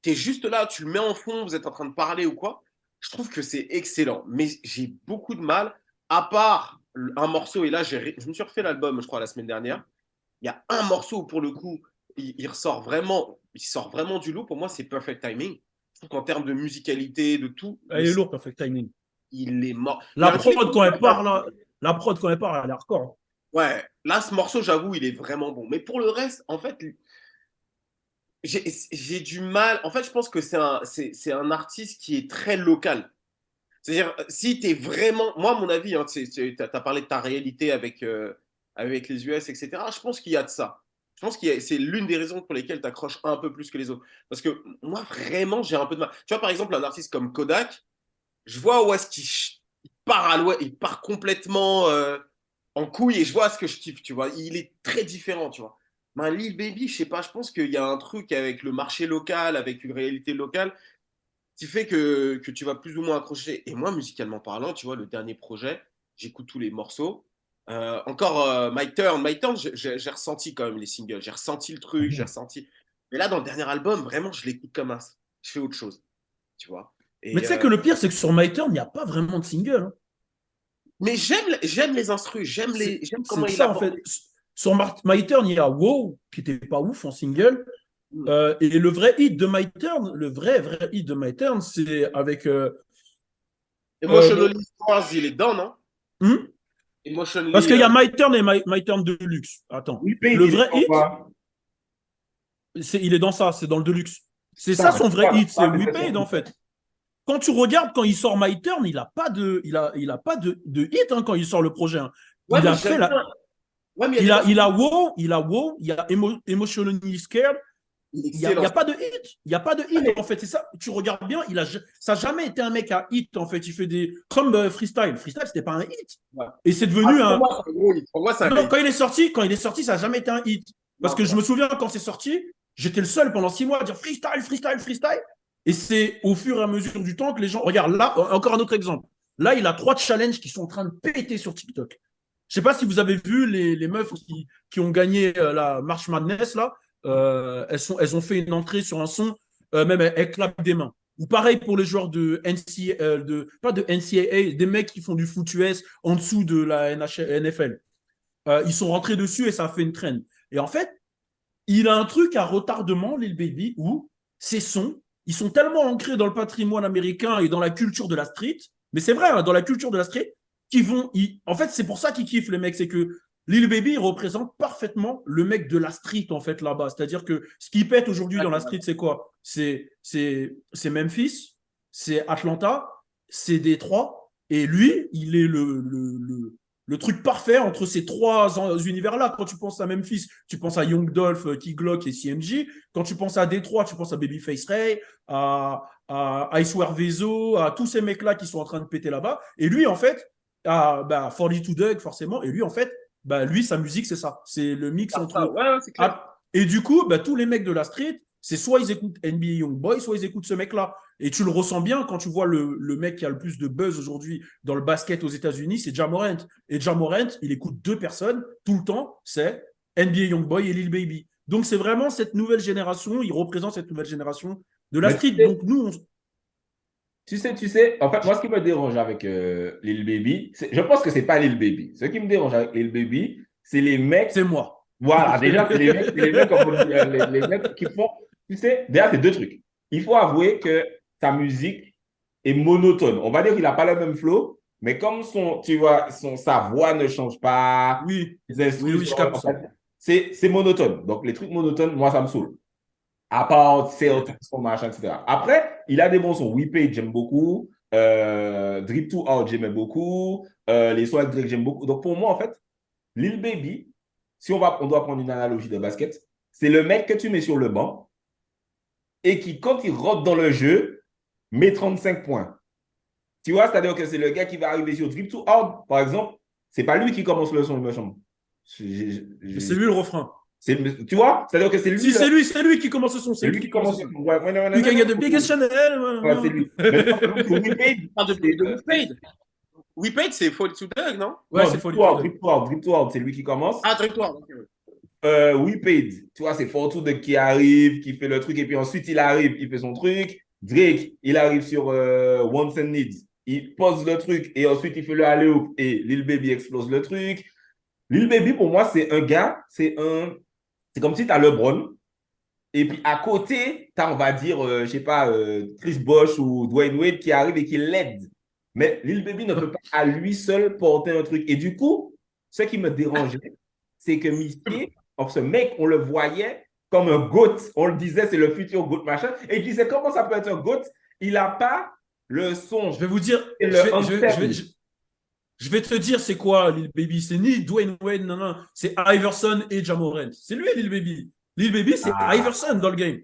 Tu es juste là, tu le mets en fond, vous êtes en train de parler ou quoi. Je trouve que c'est excellent. Mais j'ai beaucoup de mal, à part un morceau, et là, je me suis refait l'album, je crois, la semaine dernière. Il y a un morceau où, pour le coup, il sort vraiment du lot. Pour moi, c'est Perfect Timing. Je trouve qu'en termes de musicalité, de tout, Il est lourd, Perfect Timing. il est mort. La prod, quand elle part, elle est hardcore. Ouais, là, ce morceau, j'avoue, il est vraiment bon. Mais pour le reste, en fait, j'ai du mal. En fait, je pense que c'est un artiste qui est très local. C'est-à-dire, si tu es vraiment. Moi, à mon avis, hein, tu as parlé de ta réalité avec les US, etc. Je pense qu'il y a de ça. Je pense que c'est l'une des raisons pour lesquelles tu accroches un peu plus que les autres. Parce que moi, vraiment, j'ai un peu de mal. Tu vois, par exemple, un artiste comme Kodak, je vois où est-ce qu'il part à l'ouest, il part complètement en couille et je vois ce que je kiffe, tu vois. Il est très différent, tu vois. Mais Lil Baby, je sais pas, je pense qu'il y a un truc avec le marché local, avec une réalité locale, qui fait que tu vas plus ou moins accrocher. Et moi, musicalement parlant, tu vois, le dernier projet, j'écoute tous les morceaux. Encore My Turn, j'ai ressenti quand même les singles, j'ai ressenti le truc, j'ai ressenti. Mais là, dans le dernier album, vraiment, je l'écoute comme un. Je fais autre chose, tu vois. Mais tu sais que le pire, c'est que sur My Turn, il n'y a pas vraiment de single. Hein. Mais j'aime les instrus, j'aime comment il ça, a en fait. Sur My Turn, il y a Wow, qui n'était pas ouf en single. Et le vrai hit de My Turn, le vrai hit de My Turn, c'est avec. Emotionally Stars, il est dedans, non? Emotionally, parce qu'il y a My Turn et My Turn Deluxe. Attends. Le vrai hit, il est dans ça, c'est dans le Deluxe. C'est ça son vrai hit, c'est We Paid en fait. Quand tu regardes, quand il sort My Turn, il n'a pas de hit hein, quand il sort le projet. Hein. Ouais, il a fait la. Ouais, il a Wow, il y a Emotionally Scared. Il n'y a pas de hit. Il n'y a pas de hit, en fait. C'est ça. Tu regardes bien, ça n'a jamais été un mec à hit, en fait. Il fait des. Comme Freestyle. Freestyle, c'était pas un hit. Ouais. Et c'est devenu un. Non, quand il est sorti, ça n'a jamais été un hit. Parce que je me souviens, quand c'est sorti, j'étais le seul pendant 6 mois à dire freestyle, freestyle, freestyle. Et c'est au fur et à mesure du temps que les gens. Regarde, là, encore un autre exemple. Là, il a 3 challenges qui sont en train de péter sur TikTok. Je ne sais pas si vous avez vu les meufs qui ont gagné la March Madness, là. Elles ont fait une entrée sur un son, même elles clapent des mains. Ou pareil pour les joueurs de NCAA, pas de NCAA, des mecs qui font du foot US en dessous de la NFL. Ils sont rentrés dessus et ça a fait une traîne. Et en fait, il a un truc à retardement, Lil Baby, où ses sons, ils sont tellement ancrés dans le patrimoine américain et dans la culture de la street, mais c'est vrai, hein, dans la culture de la street, en fait, c'est pour ça qu'ils kiffent les mecs, c'est que Lil Baby il représente parfaitement le mec de la street en fait là-bas. C'est-à-dire que ce qui pète aujourd'hui dans la street, c'est quoi? C'est Memphis, c'est Atlanta, c'est Détroit, et lui, il est le truc parfait entre ces trois univers-là. Quand tu penses à Memphis, tu penses à Young Dolph, Key Glock et CMG. Quand tu penses à Détroit, tu penses à Babyface Ray, à Icewear Vezo, à tous ces mecs-là qui sont en train de péter là-bas. Et lui, en fait, 42 Doug, forcément. Et lui, en fait, lui, sa musique, c'est ça. C'est le mix entre. Ouais, c'est clair. Et du coup, tous les mecs de la street, c'est soit ils écoutent NBA Youngboy, soit ils écoutent ce mec-là. Et tu le ressens bien quand tu vois le mec qui a le plus de buzz aujourd'hui dans le basket aux États-Unis, c'est Ja Morant. Et Ja Morant, il écoute deux personnes tout le temps, c'est NBA Youngboy et Lil Baby. Donc c'est vraiment cette nouvelle génération, il représente cette nouvelle génération de la street. Donc nous, Tu sais, en fait, moi, ce qui me dérange avec Lil Baby, je pense que c'est pas Lil Baby. Ce qui me dérange avec Lil Baby, c'est les mecs. c'est moi. Voilà, déjà, c'est les mecs, comme on dit, les mecs qui font. Tu sais, déjà, c'est deux trucs. Il faut avouer que sa musique est monotone. On va dire qu'il n'a pas le même flow, mais comme tu vois, sa voix ne change pas, Oui, les instruments, oui, je capte ça. c'est monotone. Donc, les trucs monotones, moi, ça me saoule. À part certains sons, machin, etc. Après, il a des bons sons. We Paid, j'aime beaucoup. Drip Too Hard, j'aime beaucoup. Les sons avec Drake, j'aime beaucoup. Donc, pour moi, en fait, Lil Baby, si on doit prendre une analogie de basket, c'est le mec que tu mets sur le banc et qui, quand il rentre dans le jeu, met 35 points. Tu vois, c'est-à-dire que c'est le gars qui va arriver sur Drip Too Hard, par exemple. C'est pas lui qui commence le son, il me semble. C'est lui le refrain. Tu vois, c'est-à-dire que c'est lui. Si, c'est lui qui commence le son. C'est lui qui commence le son. Ouais, You can get the biggest Chanel. Ouais, c'est lui. We Paid. We Paid. We Paid, c'est Fall to Doug, non? Ouais, Non, c'est folie. Drip Too Hard, c'est lui qui commence. Ah, Trajectoire. Ok. We Paid, tu vois, c'est Fortune qui arrive, qui fait le truc, et puis ensuite il arrive, il fait son truc. Drake, il arrive sur Wants and Needs, il pose le truc, et ensuite il fait le alley-oop, et Lil Baby explose le truc. Lil Baby, pour moi, c'est un gars, c'est comme si tu as LeBron, et puis à côté, tu as, on va dire, je sais pas, Chris Bosh ou Dwayne Wade qui arrive et qui l'aide. Mais Lil Baby ne peut pas à lui seul porter un truc. Et du coup, ce qui me dérangeait, c'est que Mistier, ce mec, on le voyait comme un GOAT. On le disait, c'est le futur GOAT, machin. Et il disait, comment ça peut être un GOAT? Il n'a pas le son. Je vais vous dire, je vais te dire c'est quoi Lil Baby. C'est ni Dwayne Wade, non. C'est Iverson et Ja Morant. C'est lui Lil Baby. Lil Baby, c'est Iverson dans le game.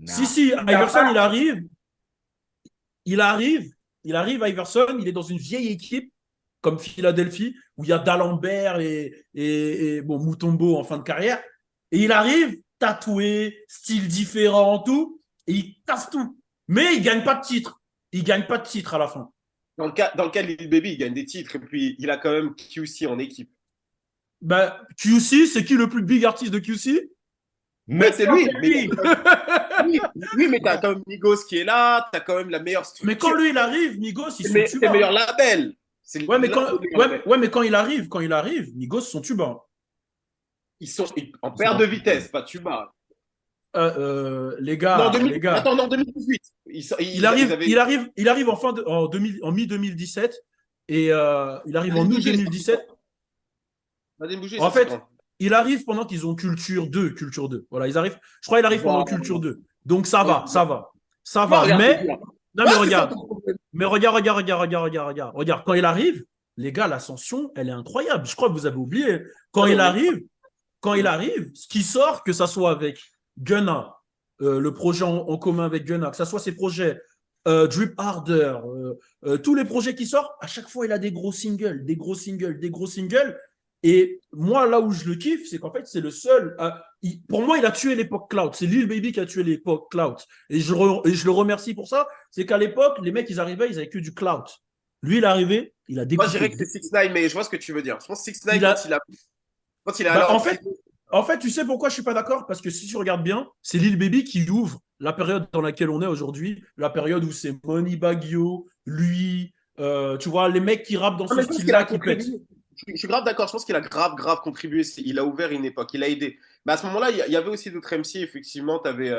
Si, Iverson, il arrive, Iverson, il est dans une vieille équipe comme Philadelphie, où il y a D'Alembert et Mutombo en fin de carrière. Et il arrive tatoué, style différent, tout, et il casse tout. Mais il ne gagne pas de titre. Il gagne pas de titre à la fin. Dans le cas de Lil Baby, il gagne des titres, et puis il a quand même QC en équipe. QC, c'est qui le plus big artiste de QC? Mais c'est lui. Oui, mais t'as quand même Migos qui est là, t'as quand même la meilleure structure. Mais quand lui il arrive, Migos ils sont tuba. C'est le meilleur label. Mais quand il arrive, Migos sont tuba. Ils sont en perte de vitesse, pas tuba. Les gars, Attends, en 2018. Il arrive en mi-2017 et il arrive en août 2017. En fait, il arrive pendant qu'ils ont Culture 2. Voilà, je crois qu'il arrive pendant Culture 2. Donc ça va. Mais regarde. Quand il arrive, les gars, l'ascension, elle est incroyable. Je crois que vous avez oublié. Quand il arrive, ce qui sort, que ça soit avec Gunna, le projet en commun avec Gunna, que ça soit ses projets Drip Harder, tous les projets qui sortent, à chaque fois, il a des gros singles. Et moi, là où je le kiffe, c'est qu'en fait, c'est le seul. Pour moi, il a tué l'époque Cloud. C'est Lil Baby qui a tué l'époque Cloud. Et je le remercie pour ça. C'est qu'à l'époque, les mecs, ils arrivaient, ils avaient que du Cloud. Lui, il est arrivé, il a découpé. Moi, je dirais que c'est 6ix9ine, mais je vois ce que tu veux dire. Je pense que 6ix9ine, quand il a en fait, tu sais pourquoi je suis pas d'accord? Parce que si tu regardes bien, c'est Lil Baby qui ouvre la période dans laquelle on est aujourd'hui, la période où c'est Money Baggio, lui, tu vois, les mecs qui rappent dans ce style-là qui pètent. Je suis grave d'accord, je pense qu'il a grave contribué, il a ouvert une époque, il a aidé. Mais à ce moment-là, il y avait aussi d'autres MC, effectivement, tu avais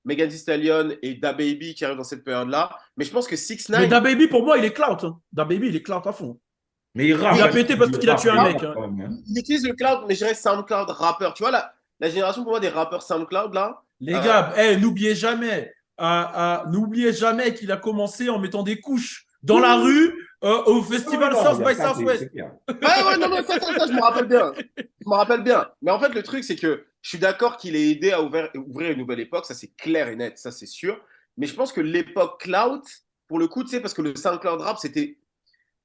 Megan Thee Stallion et DaBaby qui arrivent dans cette période-là. Mais je pense que 6 Mais 9 DaBaby, pour moi, il est clout. Hein. DaBaby, il est clout à fond. Mais il rappe. Il a pété parce qu'il a tué un mec. Quand même, hein. il utilise le cloud, mais je dirais SoundCloud rappeur. Tu vois, la génération pour moi des rappeurs SoundCloud, là. Les gars, n'oubliez jamais qu'il a commencé en mettant des couches dans la rue au festival South by Southwest. Ouais, non, ça, je me rappelle bien. Je me rappelle bien. Mais en fait, le truc, c'est que je suis d'accord qu'il ait aidé à ouvrir une nouvelle époque. Ça, c'est clair et net. Ça, c'est sûr. Mais je pense que l'époque cloud, pour le coup, tu sais, parce que le SoundCloud rap, c'était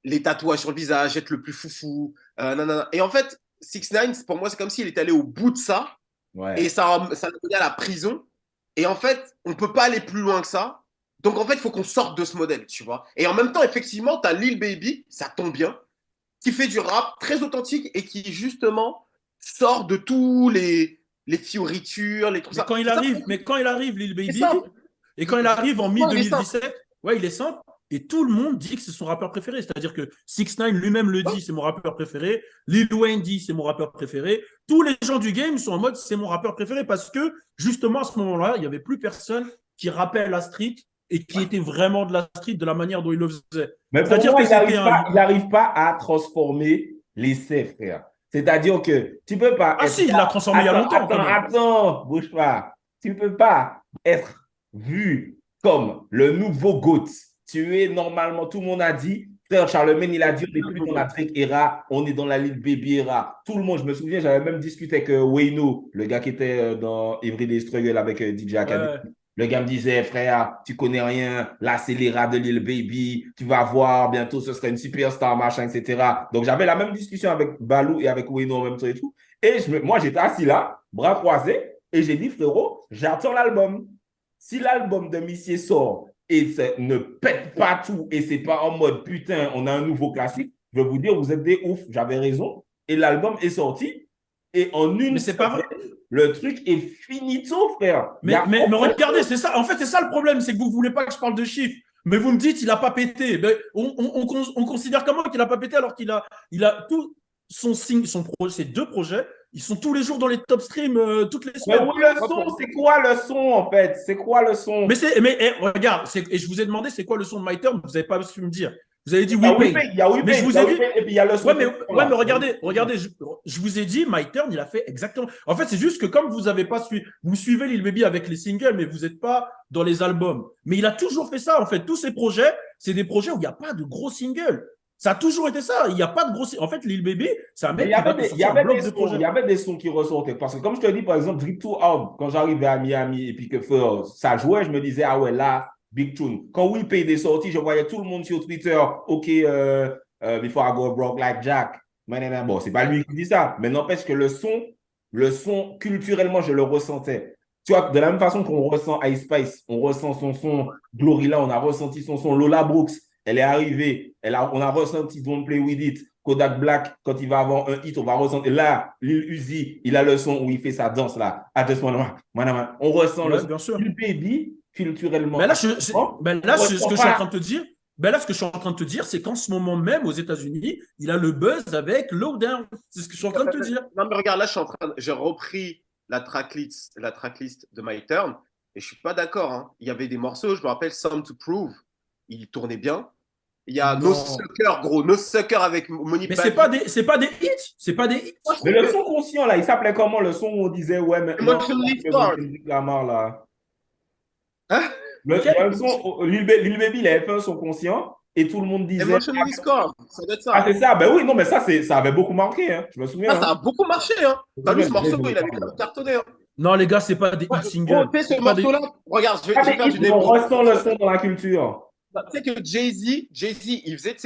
les tatouages sur le visage, être le plus foufou. Nanana. Et en fait, 6 9 pour moi, c'est comme s'il était allé au bout de ça. Ouais. Et ça le menait à la prison. Et en fait, on ne peut pas aller plus loin que ça. Donc, en fait, il faut qu'on sorte de ce modèle, tu vois. Et en même temps, effectivement, tu as Lil Baby, ça tombe bien, qui fait du rap très authentique et qui, justement, sort de tous les fioritures, les trucs. Mais quand il arrive, Lil Baby, et quand il arrive en Non, il est mi-2017, ouais, il est simple. Et tout le monde dit que c'est son rappeur préféré. C'est-à-dire que 6 9 lui-même le dit, c'est mon rappeur préféré. Lil Wayne dit, c'est mon rappeur préféré. Tous les gens du game sont en mode, c'est mon rappeur préféré parce que, justement, à ce moment-là, il n'y avait plus personne qui rappelle la street et qui était vraiment de la street de la manière dont il le faisait. Mais pour C'est-à-dire moi, que il n'arrive pas à transformer l'essai, frère. C'est-à-dire que tu peux pas. Ah si, il l'a transformé il y a longtemps. Attends, bouge pas. Tu peux pas être vu comme le nouveau GOAT. Tu es normalement, tout le monde a dit, frère Charlemagne, il a dit, on n'est plus dans la Drake era, on est dans la Lil Baby era. Tout le monde, je me souviens, j'avais même discuté avec Wayno, le gars qui était dans Everyday Struggle avec DJ Academy. Ouais. Le gars me disait, frère, tu connais rien, là, c'est l'era de Lil Baby, tu vas voir, bientôt, ce serait une superstar, machin, etc. Donc, j'avais la même discussion avec Balou et avec Wayno en même temps et tout. Et moi, j'étais assis là, bras croisés, et j'ai dit, frérot, j'attends l'album. Si l'album de Missier sort et ne pète pas tout et c'est pas en mode, putain, on a un nouveau classique, je vais vous dire, vous êtes des ouf, j'avais raison. Et l'album est sorti, et en une Mais c'est pas vrai. le truc est finito, frère. Mais regardez, c'est ça. En fait, c'est ça le problème, c'est que vous voulez pas que je parle de chiffres. Mais vous me dites, il a pas pété. Ben, on considère comment qu'il a pas pété alors qu'il a tout son signe, ses deux projets. Ils sont tous les jours dans les top streams, toutes les Mais semaines. où le son? C'est quoi le son, en fait? C'est quoi le son? Regarde, et je vous ai demandé c'est quoi le son de My Turn, vous n'avez pas su me dire. Vous avez dit Il y a We Paid. We Paid, il y a We Mais je Paid, vous il y a ai We dit. Paid, et puis il y a le son. Ouais, mais regardez, je vous ai dit, My Turn, il a fait exactement. En fait, c'est juste que comme vous avez pas suivi, vous suivez Lil Baby avec les singles, mais vous n'êtes pas dans les albums. Mais il a toujours fait ça, en fait. Tous ses projets, c'est des projets où il n'y a pas de gros singles. Ça a toujours été ça. Il n'y a pas de gros. En fait, Lil Baby, c'est un mec Il qui va te sortir un bloc de projets. y avait des sons qui ressortaient. Parce que, comme je te dis, par exemple, Drip to Out, quand j'arrivais à Miami et puis que ça jouait, je me disais, ah ouais, là, Big Tune. Quand We Paid est sorti, je voyais tout le monde sur Twitter, OK, before I go broke like Jack. Bon, c'est pas lui qui dit ça, mais n'empêche que le son, culturellement, je le ressentais. Tu vois, de la même façon qu'on ressent Ice Spice, on ressent son son Glorilla, on a ressenti son son Lola Brooks. Elle est arrivée, on a ressenti Don't Play With It. Kodak Black, quand il va avoir un hit, on va ressentir. Là, Lil Uzi, il a le son où il fait sa danse là. On ressent le son. Bien sûr. Lil Baby, culturellement. Mais là, ce que je suis en train de te dire, là, ce que je suis en train de te dire, c'est qu'en ce moment même, aux États-Unis, il a le buzz avec Lowdown. C'est ce que je suis en train de te dire. Non, mais regarde, là, j'ai repris la tracklist de My Turn et je suis pas d'accord. Hein. Il y avait des morceaux, je me rappelle, Some to Prove, il tournait bien. Il y a No Sucker, gros, No Sucker avec Money. Mais c'est pas des hits. C'est pas des hits. Mais le son conscient, là, il s'appelait comment le son où on disait, ouais, mais. Lamar, là. Hein? Le son, Lil Baby, il avait fait un son conscient et tout le monde disait. Emotionally Score, ça doit être ça. Ah, c'est ça. Ben oui, non, mais ça avait beaucoup marqué, hein. Je me souviens. Ça a beaucoup marché, hein. T'as vu ce morceau, il avait cartonné, hein. Non, les gars, c'est pas des hits singles. Tu sais, ce morceau-là, regarde, je vais faire du débat. On ressent le son dans la culture. Tu sais que Jay-Z, il faisait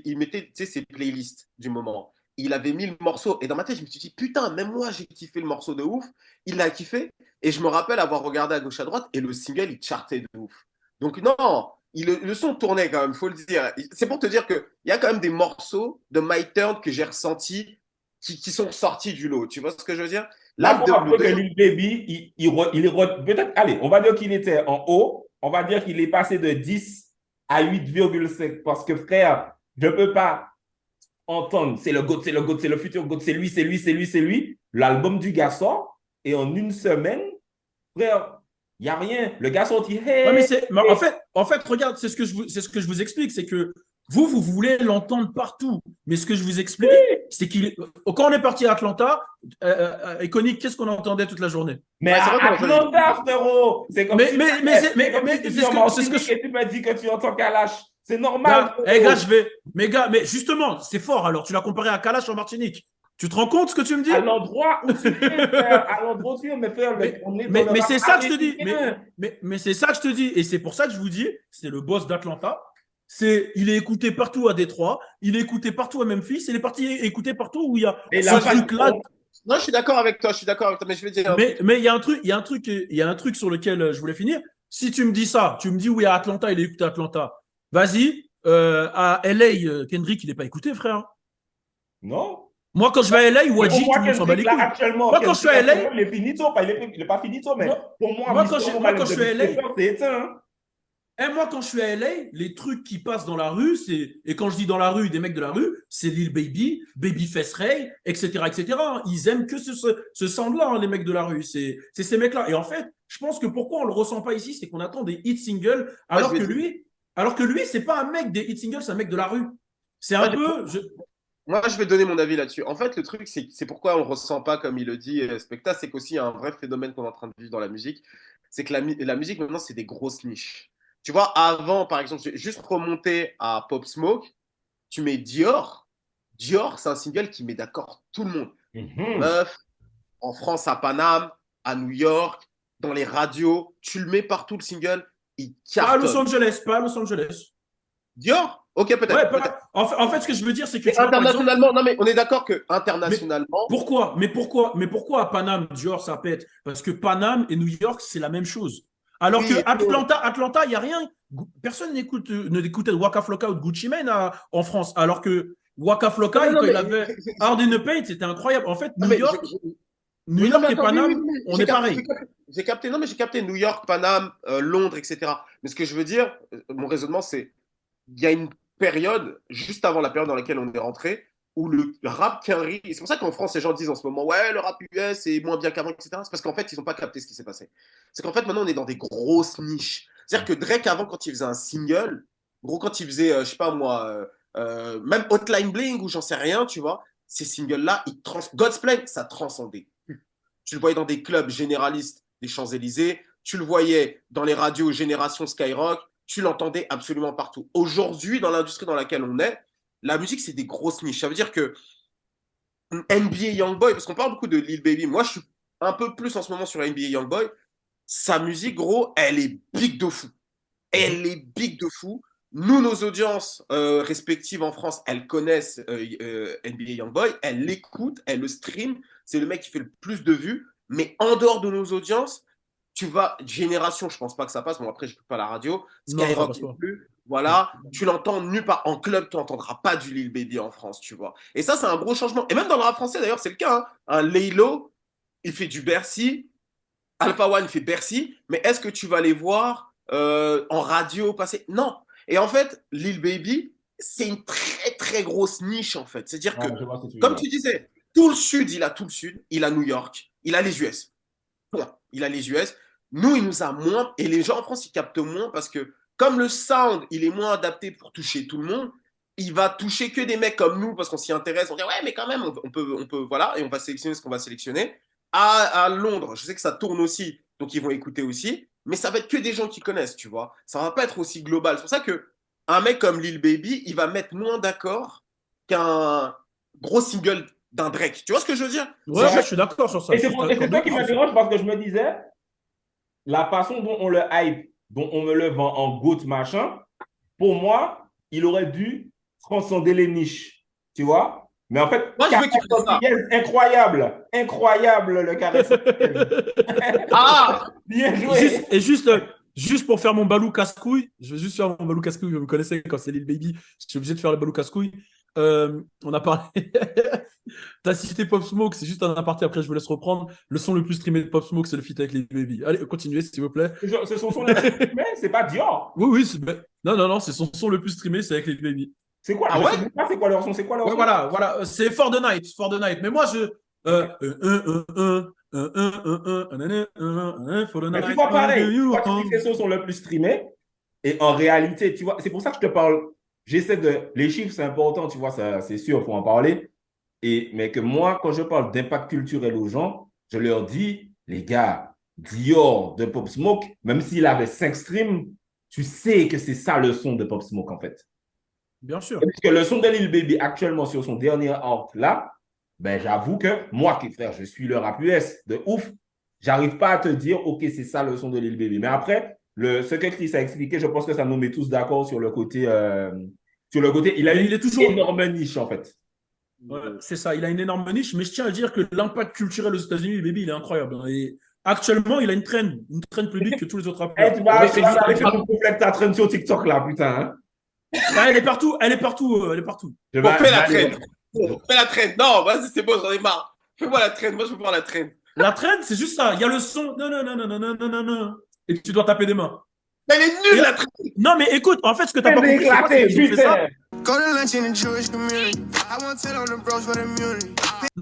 il mettait ses playlists du moment. Il avait mis le morceau. Et dans ma tête, je me suis dit, putain, même moi, j'ai kiffé le morceau de ouf. Il l'a kiffé. Et je me rappelle avoir regardé à gauche, à droite. Et le single, il chartait de ouf. Donc, non, le son tournait quand même, il faut le dire. C'est pour te dire qu'il y a quand même des morceaux de My Turn que j'ai ressentis qui sont sortis du lot. Tu vois ce que je veux dire? Là, pour rappeler que Lil Baby, peut-être, allez, on va dire qu'il était en haut. On va dire qu'il est passé de 10 à 8,5 parce que frère, je ne peux pas entendre c'est le GOAT, c'est le futur GOAT, c'est lui. L'album du gars sort et en une semaine, frère, Il n'y a rien. Le gars sorti, Ouais, mais hey. en fait, regarde, c'est ce que je vous explique, c'est que vous voulez l'entendre partout. Mais ce que je vous explique, c'est quand on est parti à Atlanta, Iconic, qu'est-ce qu'on entendait toute la journée? Mais Ouais, c'est vrai à qu'on entend Atlanta, frérot, c'est comme Mais- si mais- mais c'est- mais- c'est comme mais si tu c'est vis ce en que- c'est ce que Martinique et tu me dis que tu entends Kalash. C'est normal, Gars, frérot. gars, mais justement, c'est fort alors. Tu l'as comparé à Kalash en Martinique. Tu te rends compte ce que tu me dis? À l'endroit où tu es, frère, à l'endroit où tu es, mais frère, on est dans le Mais rap c'est ça que je te dis. américain. Mais c'est ça que je te dis. Et c'est pour ça que je vous dis, c'est le boss d'Atlanta. Il est écouté partout à Détroit, il est écouté partout à Memphis, il est parti écouté partout où il y a Et ce là, truc-là. Non, je suis d'accord avec toi, mais je vais dire. Mais il y a un truc sur lequel je voulais finir. Si tu me dis ça, tu me dis oui à Atlanta, il est écouté à Atlanta. Vas-y, à LA, Kendrick, il n'est pas écouté, frère. non. Moi, quand je vais à LA, Wadji, tout le monde s'en bat les couilles. Actuellement, Moi, quand je suis à LA, il est finito, il n'est pas finito, mais pour moi, moi, quand je suis à LA, c'est éteint. Et moi, quand je suis à LA, les trucs qui passent dans la rue, et quand je dis dans la rue, des mecs de la rue, c'est Lil Baby, Babyface Ray, etc., etc. Ils aiment que ce sound-là, hein, les mecs de la rue. C'est ces mecs-là. Et en fait, je pense que pourquoi on le ressent pas ici, c'est qu'on attend des hit singles, alors que lui, c'est pas un mec des hit singles, c'est un mec de la rue. C'est un peu. Moi, je vais donner mon avis là-dessus. En fait, le truc, c'est pourquoi on ne ressent pas, comme il le dit, Specta, c'est qu'aussi, il y a un vrai phénomène qu'on est en train de vivre dans la musique. C'est que la musique, maintenant, c'est des grosses niches. Tu vois, avant, par exemple, juste remonter à Pop Smoke, tu mets Dior. Dior, c'est un single qui met d'accord tout le monde. Meuf, en France, à Paname, à New York, dans les radios, tu le mets partout, le single, il cartonne. Pas à Los Angeles. Dior? Ok, peut-être. Ouais, peut-être. En fait, ce que je veux dire, c'est que. Internationalement, non, mais on est d'accord que internationalement. Pourquoi à Paname, Dior, ça pète? Parce que Paname et New York, c'est la même chose. Alors Oui, que Atlanta, il n'y a rien. Personne n'écoutait Waka Flocka ou de Gucci Mane en France. Alors que Waka Flocka, quand il avait Hard in the Paint, c'était incroyable. En fait, New York et Paname, on est pareil. J'ai capté New York, Paname, Londres, etc. Mais ce que je veux dire, mon raisonnement, c'est il y a une période, juste avant la période dans laquelle on est rentré, où le rap Quinry, c'est pour ça qu'en France, les gens disent en ce moment, ouais, le rap US est moins bien qu'avant, etc. C'est parce qu'en fait, ils n'ont pas capté ce qui s'est passé. C'est qu'en fait, maintenant, on est dans des grosses niches. C'est-à-dire que Drake, avant, quand il faisait un single, gros, quand il faisait, je sais pas moi, même Hotline Bling ou j'en sais rien, tu vois, ces singles-là, God's Plan, ça transcendait. Tu le voyais dans des clubs généralistes des Champs-Élysées, tu le voyais dans les radios Génération Skyrock, tu l'entendais absolument partout. Aujourd'hui, dans l'industrie dans laquelle on est, la musique, c'est des grosses niches. Ça veut dire que NBA Youngboy, parce qu'on parle beaucoup de Lil Baby, moi, je suis un peu plus en ce moment sur NBA Youngboy, sa musique, gros, elle est big de fou. Elle est big de fou. Nous, nos audiences respectives en France, elles connaissent NBA Youngboy, elles l'écoutent, elles le streament. C'est le mec qui fait le plus de vues. Mais en dehors de nos audiences, tu vas, Génération, je pense pas que ça passe. Bon, après, je n'écoute pas la radio. Skyrock non plus. Voilà, tu l'entends nulle part. En club, tu n'entendras pas du Lil Baby en France, tu vois. Et ça, c'est un gros changement. Et même dans le rap français, d'ailleurs, c'est le cas. Hein. Un Laylo, il fait du Bercy. Alpha One, il fait Bercy. Mais est-ce que tu vas les voir en radio passer? Non. Et en fait, Lil Baby, c'est une très, très grosse niche, en fait. C'est-à-dire que, comme tu disais, tout le Sud, il a tout le Sud. Il a New York. Il a les US. Bon, il a les US. Nous, il nous a moins. Et les gens en France, ils captent moins parce que, comme le sound, il est moins adapté pour toucher tout le monde, il va toucher que des mecs comme nous parce qu'on s'y intéresse. On dit, ouais, mais quand même, on peut, voilà, et on va sélectionner ce qu'on va sélectionner. À Londres, je sais que ça tourne aussi, donc ils vont écouter aussi, mais ça va être que des gens qui connaissent, tu vois. Ça va pas être aussi global. C'est pour ça qu'un mec comme Lil Baby, il va mettre moins d'accord qu'un gros single d'un Drake. Tu vois ce que je veux dire? Ouais, je suis d'accord sur ça. Et c'est toi qui m'interroge parce que je me disais, la façon dont on le hype, dont on me le vend en GOAT machin, pour moi, il aurait dû transcender les niches, tu vois. Mais en fait, moi, je veux qu'il fasse ça. Incroyable le carré. Ah, bien joué. Juste pour faire mon balou casse-couille, je vais juste faire mon balou casse-couille. Vous me connaissez quand c'est Lil Baby, je suis obligé de faire le balou casse-couille. On a parlé. T'as cité Pop Smoke, c'est juste un aparté. Après, je vous laisse reprendre. Le son le plus streamé de Pop Smoke, c'est le feat avec Lil Baby. Allez, continuez, s'il vous plaît. C'est son son le plus streamé, c'est pas Dior. Oui. Non, c'est son son le plus streamé, c'est avec Lil Baby. C'est quoi? Ah ouais? C'est quoi leur son? Ouais, voilà. C'est For the Night. Mais moi, Mais tu vois, pareil, toi, tu dis que ces sons sont le plus streamés. Et en réalité, tu vois, c'est pour ça que je te parle. J'essaie de. Les chiffres, c'est important, tu vois, ça, c'est sûr, il faut en parler. Mais que moi, quand je parle d'impact culturel aux gens, je leur dis, les gars, Dior de Pop Smoke, même s'il avait 5 streams, tu sais que c'est ça le son de Pop Smoke, en fait. Bien sûr. Parce que le son de Lil Baby actuellement sur son dernier arc là, ben j'avoue que moi, frère, je suis le rap US de ouf. J'arrive pas à te dire, ok, c'est ça le son de Lil Baby. Mais après, ce que Chris a expliqué, je pense que ça nous met tous d'accord sur le côté. Il a Mais une il est toujours. énorme niche en fait. Ouais, c'est ça, il a une énorme niche, mais je tiens à dire que l'impact culturel aux États-Unis, Baby, il est incroyable. Et actuellement, il a une traîne plus big que tous les autres rappeurs. Tu vas Mais c'est juste- avec une complète ta traîne sur TikTok là, putain. Hein. Ah, elle est partout, elle est partout, elle est partout. Je Bon, vais- fais la je vais- traîne. Fais la traîne. Non, vas-y, c'est bon, j'en ai marre. Fais-moi la traîne. Moi, je veux voir la traîne. La traîne, c'est juste ça. Il y a le son, non, non, non, non, non, non, non, non, non. Et tu dois taper des mains. Elle est nulle, la traîne. Non, mais écoute, en fait, ce que t'as Je pas vais compris, c'est quoi, c'est éclater, qu'ils ont fait ça. putain. Go to lunch in the Jewish community. I want to tell on the bros for the immunity.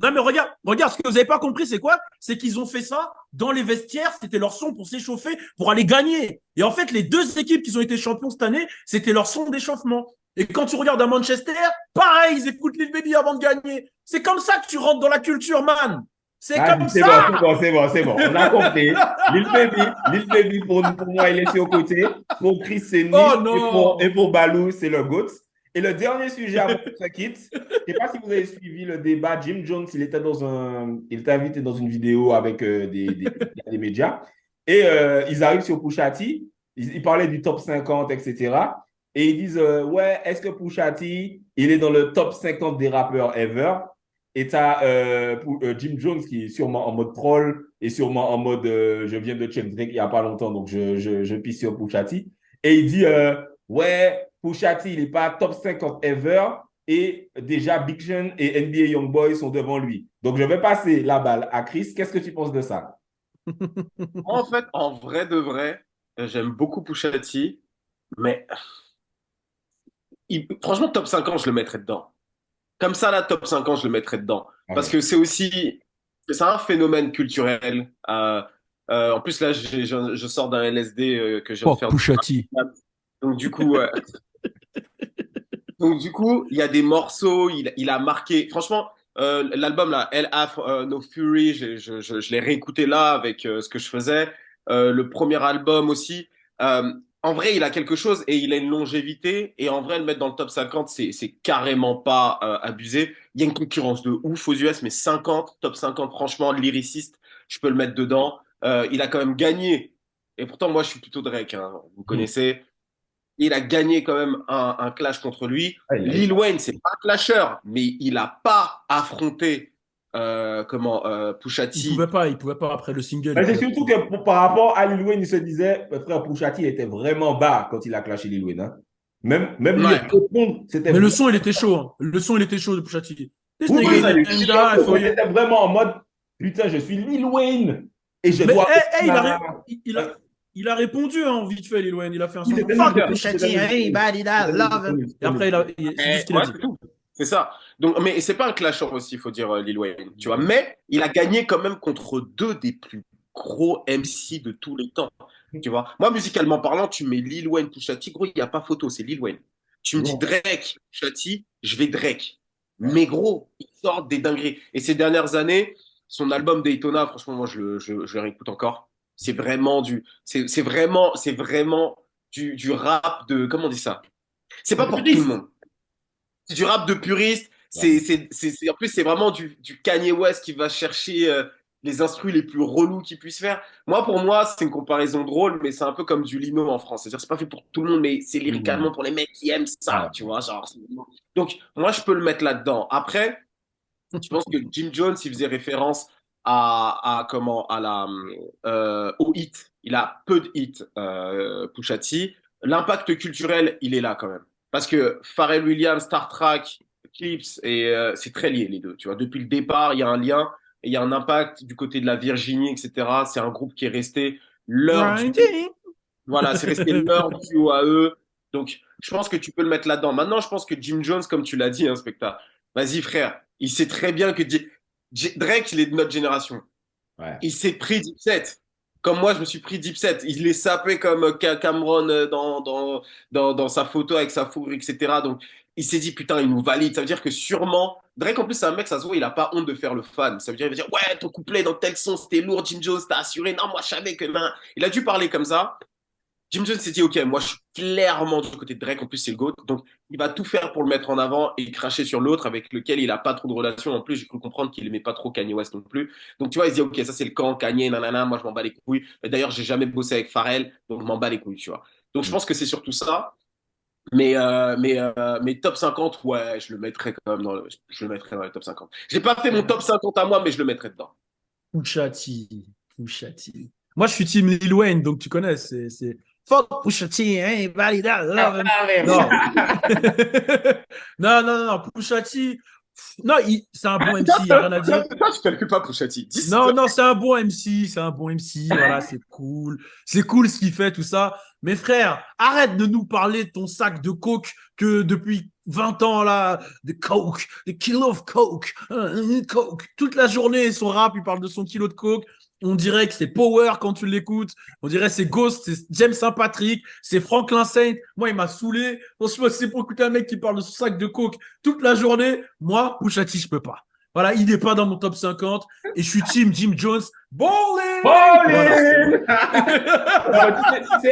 Non, mais regarde, ce que vous avez pas compris, c'est quoi? C'est qu'ils ont fait ça dans les vestiaires, c'était leur son pour s'échauffer, pour aller gagner. Et en fait, les deux équipes qui ont été champions cette année, c'était leur son d'échauffement. Et quand tu regardes à Manchester, pareil, ils écoutent Lil Baby avant de gagner. C'est comme ça que tu rentres dans la culture, man. C'est comme C'est ça. bon, c'est bon. On a compris. Lil Baby pour moi, il est sur le côté. Pour Chris, c'est Niche. Oh non. Et pour Balou, c'est le GOAT. Et le dernier sujet avant qu'on se quitte, je ne sais pas si vous avez suivi le débat. Jim Jones, il était invité dans une vidéo avec des médias. Et ils arrivent sur Pusha T. Ils parlaient du top 50, etc. Et ils disent, ouais, est-ce que Pusha T, il est dans le top 50 des rappeurs ever? Et tu as Jim Jones qui est sûrement en mode troll et sûrement en mode je viens de check Drake il n'y a pas longtemps, donc je pisse sur Pusha T. Et il dit ouais, Pusha T, il n'est pas top 50 ever et déjà Big Sean et NBA Youngboy sont devant lui. Donc je vais passer la balle à Chris. Qu'est-ce que tu penses de ça? Moi, en fait, en vrai de vrai, j'aime beaucoup Pusha T, mais franchement, top 50, je le mettrais dedans. Comme ça, là, top 50, je le mettrais dedans. Parce que c'est aussi, c'est un phénomène culturel. En plus, là, je sors d'un LSD que j'ai offert. Pusha T. Donc, du coup, il y a des morceaux, il a marqué. Franchement, l'album, là, Hell Hath No Fury, je l'ai réécouté là avec ce que je faisais. Le premier album aussi. En vrai, il a quelque chose et il a une longévité. Et en vrai, le mettre dans le top 50, c'est carrément pas abusé. Il y a une concurrence de ouf aux US, mais 50, top 50, franchement, lyriciste, je peux le mettre dedans. Il a quand même gagné. Et pourtant, moi, je suis plutôt Drake, hein, vous connaissez. Il a gagné quand même un clash contre lui. Lil Wayne, c'est pas un clasher, mais il a pas affronté Pusha T. Il pouvait pas après le single. C'est surtout que par rapport à Lil Wayne, il se disait, frère Pusha T était vraiment bas quand il a clashé Lil Wayne. Hein. Même Ouais. c'était. Mais le son, il était chaud. Hein. Le son, il était chaud de Pusha T. This Oui, nigga il is die for you. était vraiment en mode, putain, je suis Lil Wayne et je Mais dois. il a répondu hein, vite fait, Lil Wayne. Il a fait un son. C'était Fuck nul. Pusha T, everybody that love him. Et après, c'est ce qu'il a Ouais, dit. c'est tout. C'est ça. Donc, mais c'est pas un clasher aussi, il faut dire Lil Wayne, tu vois. Mais il a gagné quand même contre deux des plus gros MC de tous les temps, tu vois. Moi, musicalement parlant, tu mets Lil Wayne, Pusha T, gros, il n'y a pas photo, c'est Lil Wayne. Tu me dis Drake, Pusha T, je vais Drake. Mais gros, il sort des dingueries. Et ces dernières années, son album Daytona, franchement, moi, je le réécoute encore. C'est vraiment c'est vraiment du rap de, comment on dit ça? C'est pas pour tout le monde. C'est du rap de puriste. En plus, c'est vraiment du Kanye West qui va chercher les instrus les plus relous qu'il puisse faire. Pour moi, c'est une comparaison drôle, mais c'est un peu comme du Lino en France. C'est-à-dire, c'est pas fait pour tout le monde, mais c'est lyricalement pour les mecs qui aiment ça, tu vois. Genre, donc, moi, je peux le mettre là-dedans. Après, je pense que Jim Jones, il faisait référence au hit. Il a peu de hits, Pusha T. L'impact culturel, il est là quand même. Parce que Pharrell Williams, Star Trek, Clips, et c'est très lié les deux. Tu vois, depuis le départ, il y a un lien, et il y a un impact du côté de la Virginie, etc. C'est un groupe qui est resté voilà, c'est resté leur duo à eux. Donc, je pense que tu peux le mettre là-dedans. Maintenant, je pense que Jim Jones, comme tu l'as dit, hein, Specta, vas-y frère, il sait très bien que Drake, il est de notre génération. Ouais. Il s'est pris Dipset. Comme moi, je me suis pris Dipset. Il est sapé comme Cameron dans sa photo avec sa fourrure, etc. Donc, il s'est dit, putain, il nous valide. Ça veut dire que sûrement. Drake, en plus, c'est un mec, ça se voit, il a pas honte de faire le fan. Ça veut dire, il va dire, ouais, ton couplet dans tel son, c'était lourd, Jim Jones, t'as assuré. Non, moi, je savais que. Non. Il a dû parler comme ça. Jim Jones s'est dit, ok, moi, je suis clairement du côté de Drake. En plus, c'est le GOAT. Donc, il va tout faire pour le mettre en avant et cracher sur l'autre avec lequel il a pas trop de relation. En plus, j'ai cru comprendre qu'il aimait pas trop Kanye West non plus. Donc, tu vois, il se dit, ok, ça, c'est le camp, Kanye, nanana, moi, je m'en bats les couilles. D'ailleurs, j'ai jamais bossé avec Pharrell, donc je m'en bats les couilles, tu vois. Donc, je pense que c'est surtout ça. Mais top 50, ouais, je le mettrais quand même je le mettrais dans le top 50. J'ai pas fait mon top 50 à moi, mais je le mettrais dedans. Pusha T. Moi, je suis team Lil Wayne, donc tu connais. C'est fuck Pusha T, hein, valida. Non. non. Pusha T. Non, c'est un bon MC, il n'y a rien à dire. Pourquoi tu calcules pas Pusha T? Non, c'est un bon MC, voilà, c'est cool ce qu'il fait, tout ça. Mais frère, arrête de nous parler de ton sac de coke que depuis 20 ans, là, de coke, de kilo of coke, coke. Toute la journée, son rap, il parle de son kilo de coke. On dirait que c'est Power quand tu l'écoutes. On dirait que c'est Ghost, c'est James Saint-Patrick, c'est Franklin Saint. Moi, il m'a saoulé. Franchement, c'est pour écouter un mec qui parle de son sac de coke toute la journée. Moi, Pusha T, je peux pas. Voilà, il n'est pas dans mon top 50 et je suis team Jim Jones. Bowling!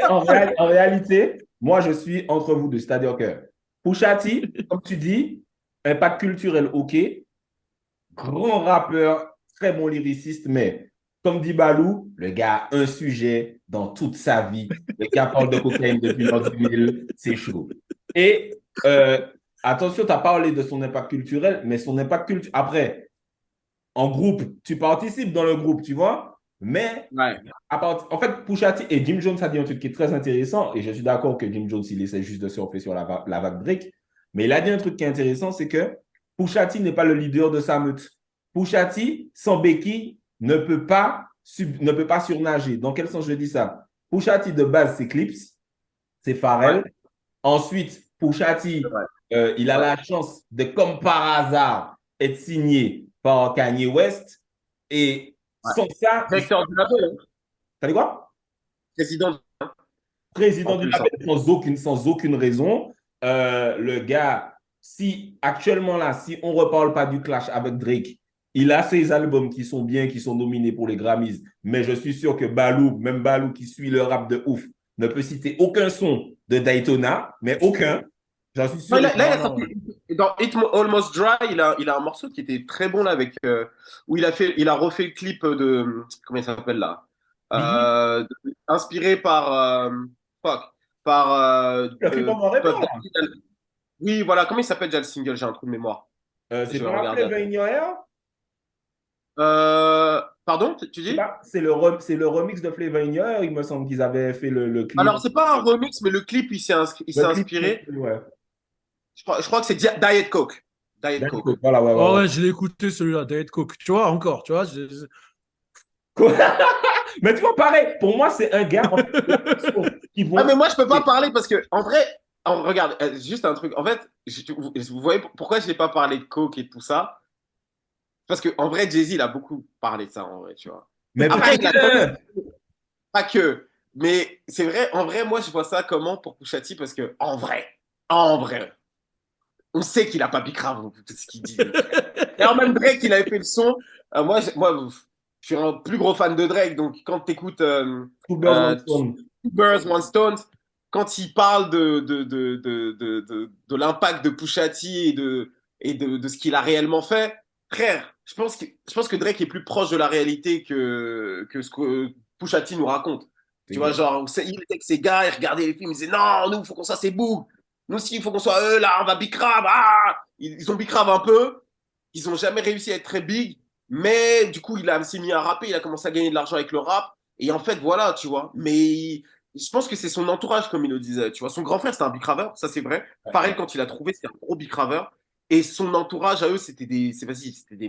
En réalité, moi, je suis entre vous deux. C'est-à-dire que Pusha T, comme tu dis, impact culturel, ok. Grand rappeur, très bon lyriciste, mais comme dit Balou, le gars a un sujet dans toute sa vie. Le gars parle de cocaïne depuis l'an 2000, c'est chaud. Et attention, tu as parlé de son impact culturel, mais son impact culturel, après, en groupe, tu participes dans le groupe, tu vois, mais Ouais. en fait, Pusha T et Jim Jones a dit un truc qui est très intéressant, et je suis d'accord que Jim Jones, il essaie juste de surfer sur la vague Drake, mais il a dit un truc qui est intéressant, c'est que Pusha T n'est pas le leader de sa meute. Pusha T, sans béquille, ne peut pas surnager. Dans quel sens je dis ça? Pusha T de base, c'est Clips, c'est Pharrell. Ouais. Ensuite, Pusha T, il a la chance de, comme par hasard, être signé par Kanye West. Et sans ça... Directeur du label. T'as dit quoi? Président du label, sans aucune raison. Le gars, si actuellement là, si on ne reparle pas du clash avec Drake, il a ses albums qui sont bien, qui sont nominés pour les Grammys, mais je suis sûr que même Balou qui suit le rap de ouf, ne peut citer aucun son de Daytona, mais aucun. J'en suis sûr. Dans It Almost Dry, il a un morceau qui était très bon là, avec, où il a refait le clip de. Comment il s'appelle là? Inspiré par. Oui, voilà. Comment il s'appelle déjà le single? J'ai un trou de mémoire. C'est pas Flavor in Your Hair? Pardon, tu dis? C'est le remix de Flavor in Your Hair, il me semble qu'ils avaient fait le clip. Alors, c'est pas un remix, mais le clip, il s'est inspiré. Ouais. Je crois que c'est Diet Coke. Diet Coke. Voilà, ouais, je l'ai écouté celui-là, Diet Coke. Tu vois, encore, tu vois. Mais tu vois, pareil, pour moi, c'est un gars qui vont... Ah, mais moi, je peux pas parler parce que, en vrai, regarde, juste un truc. En fait, vous voyez pourquoi je n'ai pas parlé de Coke et tout ça? Parce qu'en vrai, Jay-Z, il a beaucoup parlé de ça, en vrai, tu vois. Mais après, pas que. Mais c'est vrai, en vrai, moi, je vois ça comment pour Pusha T, parce que, en vrai, on sait qu'il a pas bicrave tout ce qu'il dit. Et alors, même Drake, il avait fait le son. Moi, je suis un plus gros fan de Drake, donc quand tu écoutes Two Birds, One Stone, quand il parle de l'impact de Pusha T et de ce qu'il a réellement fait, frère, je pense que Drake est plus proche de la réalité que ce que Pusha T nous raconte. Tu vois, genre, il était avec ses gars, il regardait les films, il disait non, nous, il faut qu'on soit ses bougs. Nous aussi, il faut qu'on soit eux, là, on va bicrave. Ils ont bicrave un peu. Ils n'ont jamais réussi à être très big. Mais du coup, il s'est mis à rapper, il a commencé à gagner de l'argent avec le rap. Et en fait, voilà, tu vois. Mais je pense que c'est son entourage, comme il le disait. Tu vois, son grand frère, c'était un bicraveur, ça c'est vrai. Pareil, quand il a trouvé, c'était un gros bicraveur. Et son entourage à eux, c'était des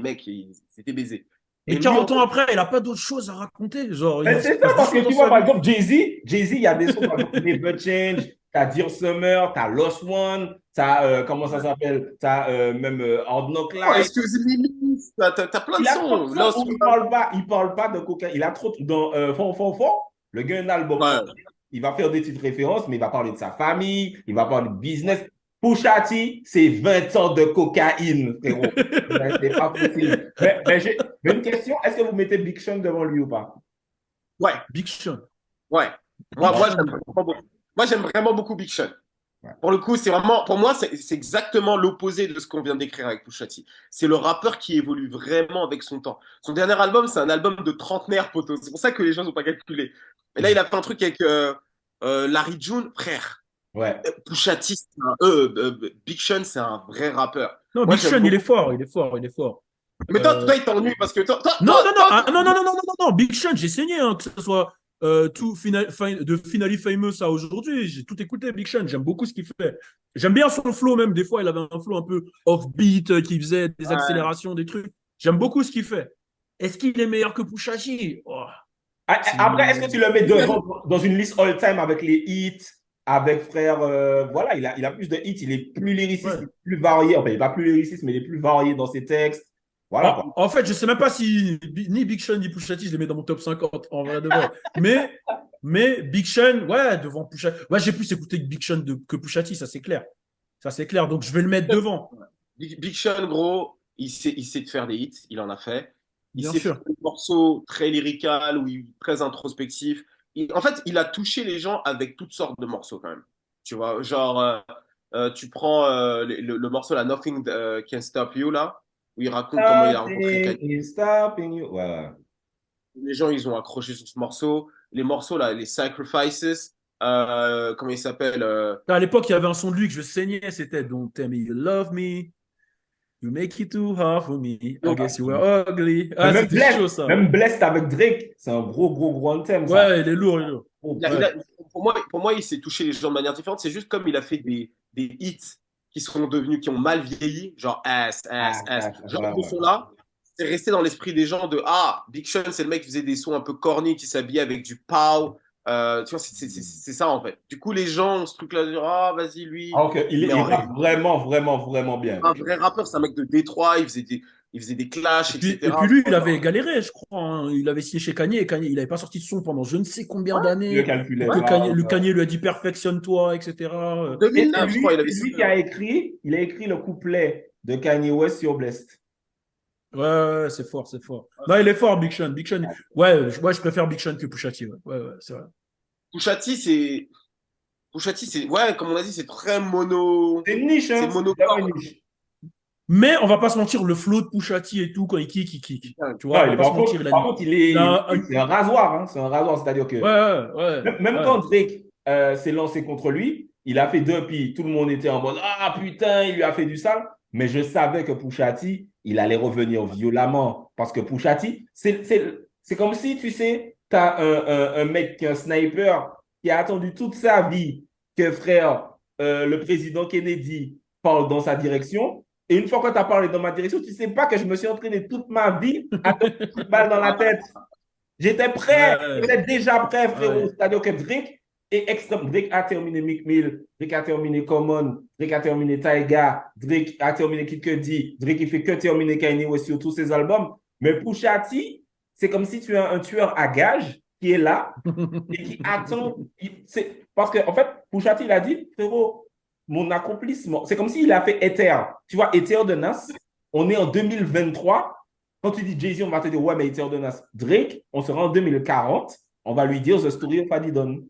mecs, c'était baisés. Et 40 ans après, il n'a pas d'autre chose à raconter. Genre, c'est ça, parce que tu vois, par exemple, Jay-Z, il y a des sons comme Never Change, t'as Dear Summer, t'as Lost One, t'as, comment ça s'appelle? T'as même Hard Knock Oh, Life. excuse me, t'as plein de Il a trop sons. de sons où il parle pas de cocaïne. Il a trop dans Fort. Le gars a un album. Ouais. Il va faire des petites références, mais il va parler de sa famille, il va parler de business. Pusha T, c'est 20 ans de cocaïne, frérot. C'est pas possible. Mais j'ai une question. Est-ce que vous mettez Big Sean devant lui ou pas? Ouais, Big Sean. ouais. Moi, j'aime vraiment beaucoup Big Sean. Ouais. Pour le coup, c'est vraiment, pour moi, c'est exactement l'opposé de ce qu'on vient d'écrire avec Pusha T. C'est le rappeur qui évolue vraiment avec son temps. Son dernier album, c'est un album de trentenaire, poteau. C'est pour ça que les gens n'ont pas calculé. Et là, il a fait un truc avec Larry June, frère. Ouais. Pusha T, Big Sean, c'est un vrai rappeur. Non, Moi, Big Sean, j'aime il est fort, il est fort, il est fort. Mais toi, il t'ennuie parce que Non, Big Sean, j'ai saigné, hein, que ce soit de Finally Famous à aujourd'hui, j'ai tout écouté, Big Sean, j'aime beaucoup ce qu'il fait. J'aime bien son flow même, des fois, il avait un flow un peu off-beat, qui faisait des accélérations, des trucs. J'aime beaucoup ce qu'il fait. Est-ce qu'il est meilleur que Pusha T? Après, est-ce que tu le mets devant dans une liste all-time avec les hits, avec frère, voilà, il a plus de hits, il est plus lyriciste, il est plus varié. Enfin, il n'est pas plus lyriciste, mais il est plus varié dans ses textes. Voilà. En fait, je sais même pas si ni Big Sean ni Pusha T, je les mets dans mon top 50 en vrai de vrai. mais Big Sean, ouais, devant Pusha. Ouais, j'ai plus écouté Big Sean que Pusha T, ça c'est clair. Ça c'est clair. Donc je vais le mettre devant. Big Sean, gros, il sait de faire des hits, il en a fait. Il Bien sait sûr. faire des morceaux très lyrical ou très introspectifs. En fait, il a touché les gens avec toutes sortes de morceaux quand même. Tu vois, genre, tu prends le morceau là, Nothing Can Stop You là, où il raconte comment il a rencontré Kanye. Stopping you. Ouais. Les gens, ils ont accroché sur ce morceau. Les morceaux là, les Sacrifices, comment il s'appelle À l'époque, il y avait un son de lui que je saignais, c'était Don't Tell Me You Love Me. You make it too hard for me. I guess you were ugly. Ah, même c'était chaud, ça. Même Blessed avec Drake, c'est un gros anthem. Ça. Ouais, il est lourd, il est lourd. Pour moi, il s'est touché les gens de manière différente. C'est juste comme il a fait des hits qui ont mal vieilli, genre Ass. Genre, ce son-là, c'est resté dans l'esprit des gens de Big Sean, c'est le mec qui faisait des sons un peu corny, qui s'habillait avec du pow. Tu vois, c'est ça en fait. Du coup, les gens ont ce truc-là de dire vas-y, lui. Ok, il est vraiment bien. Un vrai rappeur, c'est un mec de Détroit, il faisait des clashs, etc. Et puis lui, il avait galéré, je crois. Hein. Il avait signé chez Kanye et Kanye, il n'avait pas sorti de son pendant je ne sais combien d'années. Kanye lui a dit perfectionne-toi, etc. 2009, je crois, il avait lui qui a écrit le couplet de Kanye West sur Blessed. Ouais, c'est fort. Non, il est fort, Big Sean. Ouais, je préfère Big Sean que Pusha T. Ouais, c'est vrai. Pusha T, c'est, ouais, comme on a dit, c'est très mono. C'est une niche, hein. C'est mono. Mais on va pas se mentir, le flow de Pusha T et tout, quand il kick. Tu vois, par contre, c'est un rasoir, hein. C'est un rasoir, c'est-à-dire que même quand Drake s'est lancé contre lui, il a fait deux, puis tout le monde était en mode putain, il lui a fait du sale. Mais je savais que Pusha T, il allait revenir violemment. Parce que Pusha T, c'est comme si, tu sais, tu as un mec, un sniper, qui a attendu toute sa vie que frère, le président Kennedy parle dans sa direction. Et une fois que tu as parlé dans ma direction, tu ne sais pas que je me suis entraîné toute ma vie à te mettre une balle dans la tête. J'étais prêt, j'étais déjà prêt, frérot. C'est-à-dire que Drake est extrême. Drake a terminé Meek Mill, Drake a terminé Common, Drake a terminé Tyga, Drake a terminé Kid Cudi, Drake il fait que terminer Kanye West sur tous ses albums. Mais Pusha T, c'est comme si tu as un tueur à gages qui est là et qui attend. Parce qu'en fait, Pusha T, il a dit, frérot, mon accomplissement, c'est comme s'il a fait Ether. Tu vois, Ether de Nas, on est en 2023. Quand tu dis Jay-Z, on va te dire, ouais, mais Ether de Nas. Drake, on sera en 2040, on va lui dire The Story of Adidon.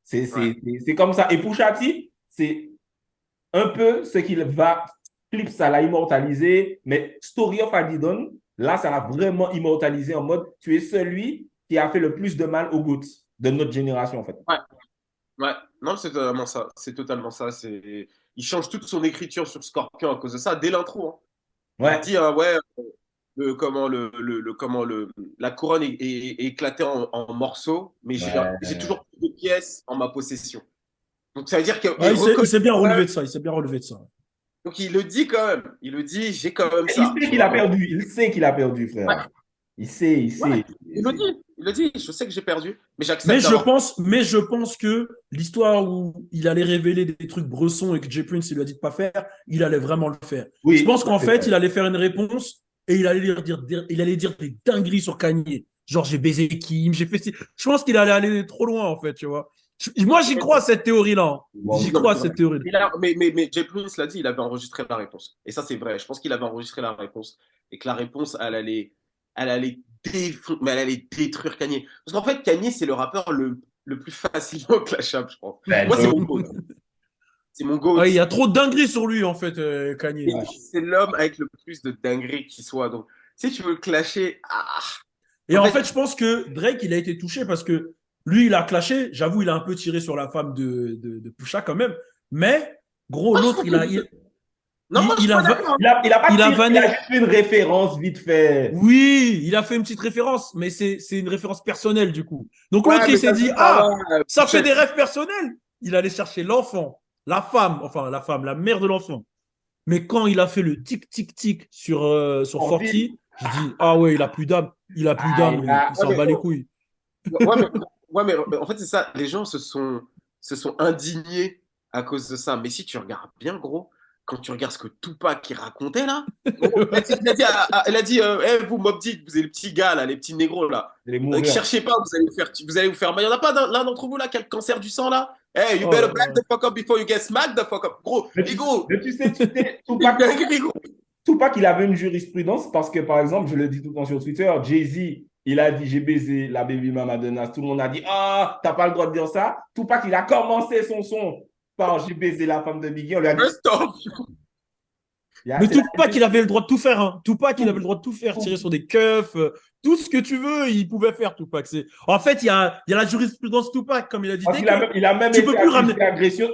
C'est comme ça. Et Pusha T, c'est un peu ce qu'il va, Clip, ça l'a immortalisé, mais Story of Adidon, là, ça l'a vraiment immortalisé en mode, tu es celui qui a fait le plus de mal aux gouttes de notre génération, en fait. Ouais, non, c'est totalement ça. Il change toute son écriture sur Scorpion à cause de ça, dès l'intro. Hein. Ouais. Il dit, la couronne est éclatée en morceaux, mais j'ai toujours plus de pièces en ma possession. Donc ça veut dire qu'il il s'est bien relevé de ça. Donc il le dit quand même. Il le dit, j'ai quand même ça. Il sait qu'il a perdu. Il sait qu'il a perdu, frère. Ouais. Il sait, il Ouais, sait. il le dit, je sais que j'ai perdu, mais j'accepte Mais d'avoir. je pense que l'histoire où il allait révéler des trucs Bresson et que Jay Prince il lui a dit de pas faire, il allait vraiment le faire. Oui, Je pense ça, qu'en c'est fait, vrai. il allait faire une réponse et il allait dire des dingueries sur Kanye. Genre, j'ai baisé Kim, j'ai fait ci. Je pense qu'il allait aller trop loin, en fait, tu vois. Moi, j'y crois à cette théorie-là. Hein. Bon, J'y Non, crois à cette théorie-là. mais Jay Prince l'a dit, il avait enregistré la réponse. Et ça, c'est vrai. Je pense qu'il avait enregistré la réponse. Et que la réponse, mais elle allait détruire Kanye. Parce qu'en fait, Kanye, c'est le rappeur le plus facilement clashable, je pense. ben, Moi, c'est donc, mon GOAT. C'est mon GOAT. Ouais, il y a trop de dingueries sur lui, en fait, Kanye. Et c'est l'homme avec le plus de dingueries qui soit. Donc, si tu veux le clasher, Et en fait, je pense que Drake, il a été touché parce que lui, il a clashé. J'avoue, il a un peu tiré sur la femme de Pusha quand même. Mais, gros, l'autre, non, moi, je suis il pas a, d'accord. il a pas il a tiré, il vanné. a juste fait une référence vite fait. Oui, il a fait une petite référence, mais c'est une référence personnelle du coup. Donc Ouais, l'autre, il mais s'est dit, ça va. ça fait des rêves personnels. Il allait chercher l'enfant, la femme, la mère de l'enfant. Mais quand il a fait le tic-tic-tic sur Forti, je dis, ah ouais, il a plus d'âme. Il a plus d'âme, lui. Il s'en bat les couilles. Ouais, mais en fait, c'est ça. Les gens se sont indignés à cause de ça. Mais si tu regardes bien, gros, quand tu regardes ce que Tupac qui racontait là, gros, elle a dit hey, vous, Mobb Deep, vous êtes les petits gars là, les petits négros là. Les mourants. Cherchez pas, vous allez vous faire mal. Il n'y en a pas l'un d'entre vous là qui a le cancer du sang là. Hey, you Oh better là back là. the fuck up before you get smacked the fuck up. Gros, Mais et gros, tu sais, Tupac, gros. Tupac, il avait une jurisprudence parce que, par exemple, je le dis tout le temps sur Twitter, Jay-Z, il a dit j'ai baisé la baby mama de Nas. Tout le monde a dit ah, t'as pas le droit de dire ça. Tupac, il a commencé son son par j'ai baisé la femme de Biggie. On lui a dit First off, Mais Tupac, il avait le droit de tout faire. Hein. Tupac, il avait le droit de tout faire, tirer sur des keufs, tout ce que tu veux, il pouvait faire, Tupac. En fait, il y a la jurisprudence Tupac, comme il a dit. Parce il a même tu été peux plus ramener.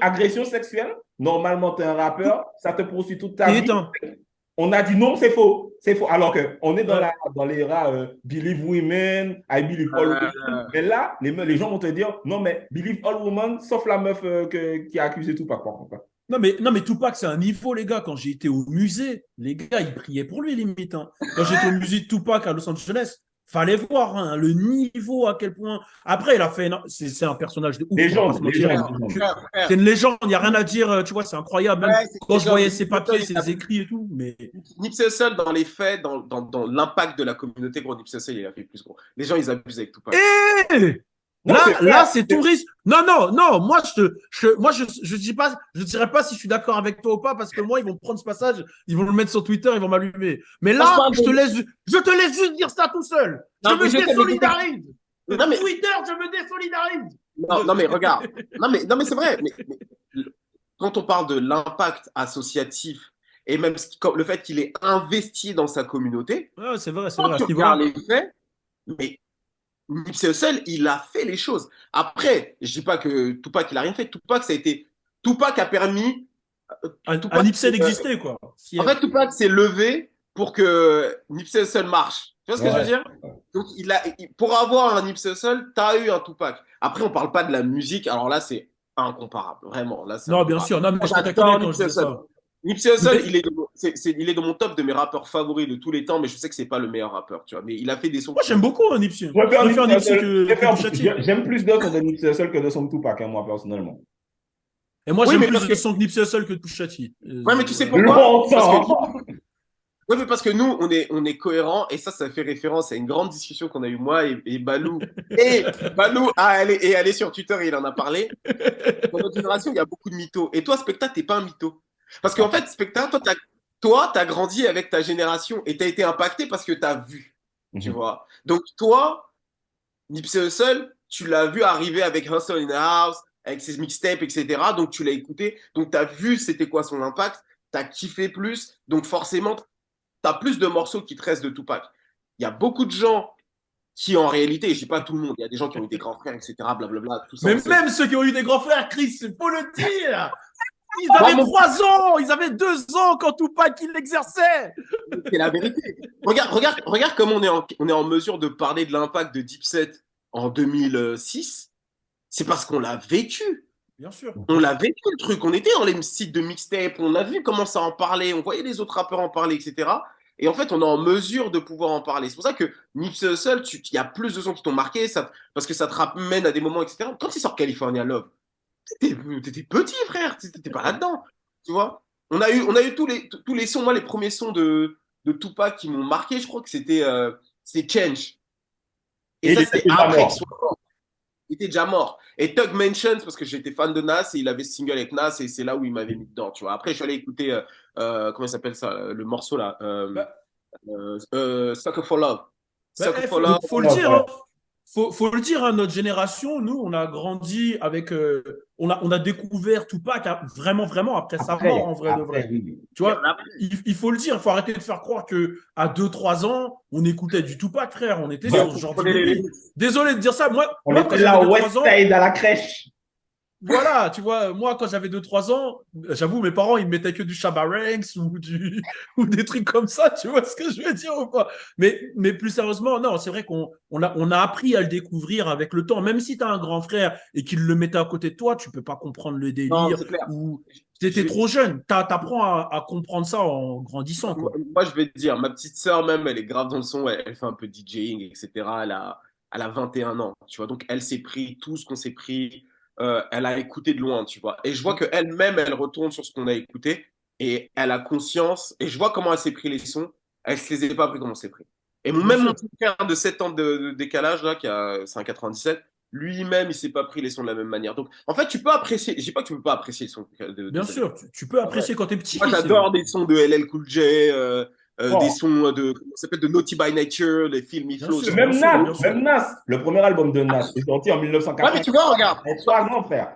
agression sexuelle. Normalement, tu es un rappeur, ça te poursuit toute ta Et vie. éteint. On a dit non, c'est faux. C'est faux. Alors qu'on est dans l'ère Believe Women, I Believe All Women. Mais là, les gens vont te dire non, mais Believe All Women, sauf la meuf qui a accusé Tupac. Non, mais Tupac, c'est un niveau, les gars. Quand j'ai été au musée, les gars, ils priaient pour lui, limite. Hein. Quand j'étais au musée de Tupac à Los Angeles, fallait voir hein, le niveau, à quel point. Après, il a fait. C'est un personnage de ouf. Légende. C'est une légende, il n'y a rien à dire. Tu vois, c'est incroyable. Même quand je voyais ses papiers, ses écrits et tout. Mais... Nipsey Hussle, dans les faits, dans l'impact de la communauté, gros, Nipsey Hussle, il a fait plus gros. Les gens, ils abusent avec Tupac. Là, c'est tout risque. Non. Moi, je dirais pas si je suis d'accord avec toi ou pas, parce que moi, ils vont prendre ce passage, ils vont le mettre sur Twitter, ils vont m'allumer. Mais là, je te laisse juste dire ça tout seul. Je me désolidarise. Twitter, je me désolidarise. Non, mais regarde. Non, mais c'est vrai. Mais quand on parle de l'impact associatif et même le fait qu'il est investi dans sa communauté, c'est vrai. Quand tu regardes les faits, mais Nipsey Hussle, il a fait les choses. Après, je dis pas que Tupac, il a rien fait. Tupac a permis à Nipsey d'exister, quoi. En fait, Tupac s'est levé pour que Nipsey Hussle marche. Tu vois ce que je veux dire? Donc, pour avoir un Nipsey Hussle, tu as eu un Tupac. Après, on parle pas de la musique. Alors là, c'est incomparable. Vraiment. Là, non, bien sûr. Non, mais je taquinais quand je dis ça. Nipsey Hussle, il est dans mon top de mes rappeurs favoris de tous les temps, mais je sais que c'est pas le meilleur rappeur, tu vois. Mais il a fait des sons. Moi, j'aime beaucoup Nipsey. Je préfère Nipsey que j'aime plus de sons de Nipsey Hussle que de son Tupac, moi, personnellement. Et moi, j'aime plus de sons de Nipsey Hussle que de Pusha T. Ouais, mais tu sais pourquoi? Oui, mais parce que nous, on est cohérents, et ça fait référence à une grande discussion qu'on a eue, moi et Balou. Et Balou, elle est sur Twitter, et il en a parlé. Dans notre génération, il y a beaucoup de mythos. Et toi, Specta, t'es pas un mytho. Parce qu'en fait, Specta, toi, t'as grandi avec ta génération, et t'as été impacté parce que t'as vu, tu vois. Donc toi, Nipsey Hussle, tu l'as vu arriver avec Hustle in the House, avec ses mixtapes, etc. Donc tu l'as écouté, donc t'as vu c'était quoi son impact, t'as kiffé plus, donc forcément, t'as plus de morceaux qui te restent de Tupac. Il y a beaucoup de gens qui, en réalité, je dis pas tout le monde, il y a des gens qui ont eu des grands frères, etc., blablabla, tout ça. Mais même ceux qui ont eu des grands frères, Chris, il faut le dire. Ils avaient 3 ans, ils avaient 2 ans quand Tupac il l'exerçait. C'est la vérité. Regarde comment on est en mesure de parler de l'impact de Dipset en 2006. C'est parce qu'on l'a vécu. Bien sûr. On l'a vécu le truc. On était dans les sites de mixtape, on a vu comment ça en parlait, on voyait les autres rappeurs en parler, etc. Et en fait, on est en mesure de pouvoir en parler. C'est pour ça que Nipsey Hussle, il y a plus de sons qui t'ont marqué, parce que ça te ramène à des moments, etc. Quand il sort California Love, t'étais petit, frère, t'étais pas là-dedans, tu vois. On a eu tous les sons, moi, les premiers sons de Tupac qui m'ont marqué, je crois que c'est Change. Et Et ça, il était c'était déjà après mort. qu'il soit mort. Il était déjà mort. Et Tug Mentions, parce que j'étais fan de Nas, et il avait ce single avec Nas, et c'est là où il m'avait mis dedans, tu vois. Après, je suis allé écouter, comment il s'appelle ça, le morceau là, Bah, Sucker for Love. Sucker for faut, Love. faut le dire, hein. Faut le dire, hein, notre génération, nous, on a grandi avec. On a découvert Tupac vraiment après sa Après, mort, en vrai de vrai. oui. Tu vois, il faut le dire, il faut arrêter de faire croire qu'à 2-3 ans, on écoutait du Tupac, frère. On était sur ce genre de. Désolé de dire ça. On Moi quand était là j'avais au 2-3 West ans, Side à la crèche. voilà, tu vois, moi, quand j'avais 2-3 ans, j'avoue, mes parents, ils me mettaient que du Shabba Ranks ou des trucs comme ça, tu vois ce que je veux dire ou pas? Mais plus sérieusement, non, c'est vrai qu'on a appris à le découvrir avec le temps. Même si tu as un grand frère et qu'il le mettait à côté de toi, tu peux pas comprendre le Non, délire c'est clair. ou t'étais trop jeune. T'apprends à comprendre ça en grandissant, quoi. Moi, je vais te dire, ma petite sœur, même, elle est grave dans le son, elle fait un peu DJing, etc. Elle a 21 ans, tu vois. Donc, elle s'est pris tout ce qu'on s'est pris. Elle a écouté de loin, tu vois. Et je vois qu'elle-même, elle retourne sur ce qu'on a écouté et elle a conscience. Et je vois comment elle s'est pris les sons. Elle se les est pas pris comme on s'est pris. Et Bien même mon sûr. petit frère de 7 ans de décalage, là, c'est un 97, lui-même, il s'est pas pris les sons de la même manière. Donc, en fait, tu peux apprécier. Je dis pas que tu peux pas apprécier les sons Bien des sûr, tu peux années. apprécier quand t'es petit. Moi, j'adore des sons de LL Cool J, des Oh. sons comment ça s'appelle, de Naughty by Nature, les films Bien Flow. sûr, Même bien sûr, Nas, bien sûr. même Nas, le premier album de Nas est sorti en Ouais, 1980. mais tu vois, regarde. Avec 3 ans, frère.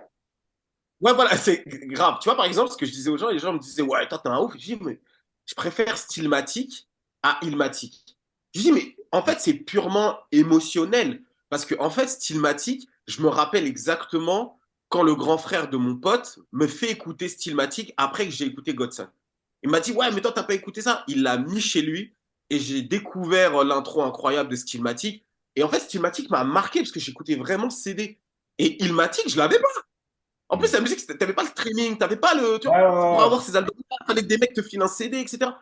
Ouais, voilà, c'est grave. Tu vois, par exemple, ce que je disais aux gens, les gens me disaient, ouais, toi, t'es un ouf. Je dis, mais je préfère Stillmatic à Illmatic. Je dis, mais en fait, c'est purement émotionnel. Parce que, en fait, Stillmatic, je me rappelle exactement quand le grand frère de mon pote me fait écouter Stillmatic après que j'ai écouté Godson. Il m'a dit, ouais, mais toi, t'as pas écouté ça. Il l'a mis chez lui et j'ai découvert l'intro incroyable de Stillmatic. Et en fait, Stillmatic m'a marqué parce que j'écoutais vraiment ce CD. Et Illmatic, je l'avais pas. En plus, la musique, t'avais pas le streaming, t'avais pas le. Tu vois, Ouais, pour ouais, avoir ces albums, il fallait que des mecs te filent un CD, etc.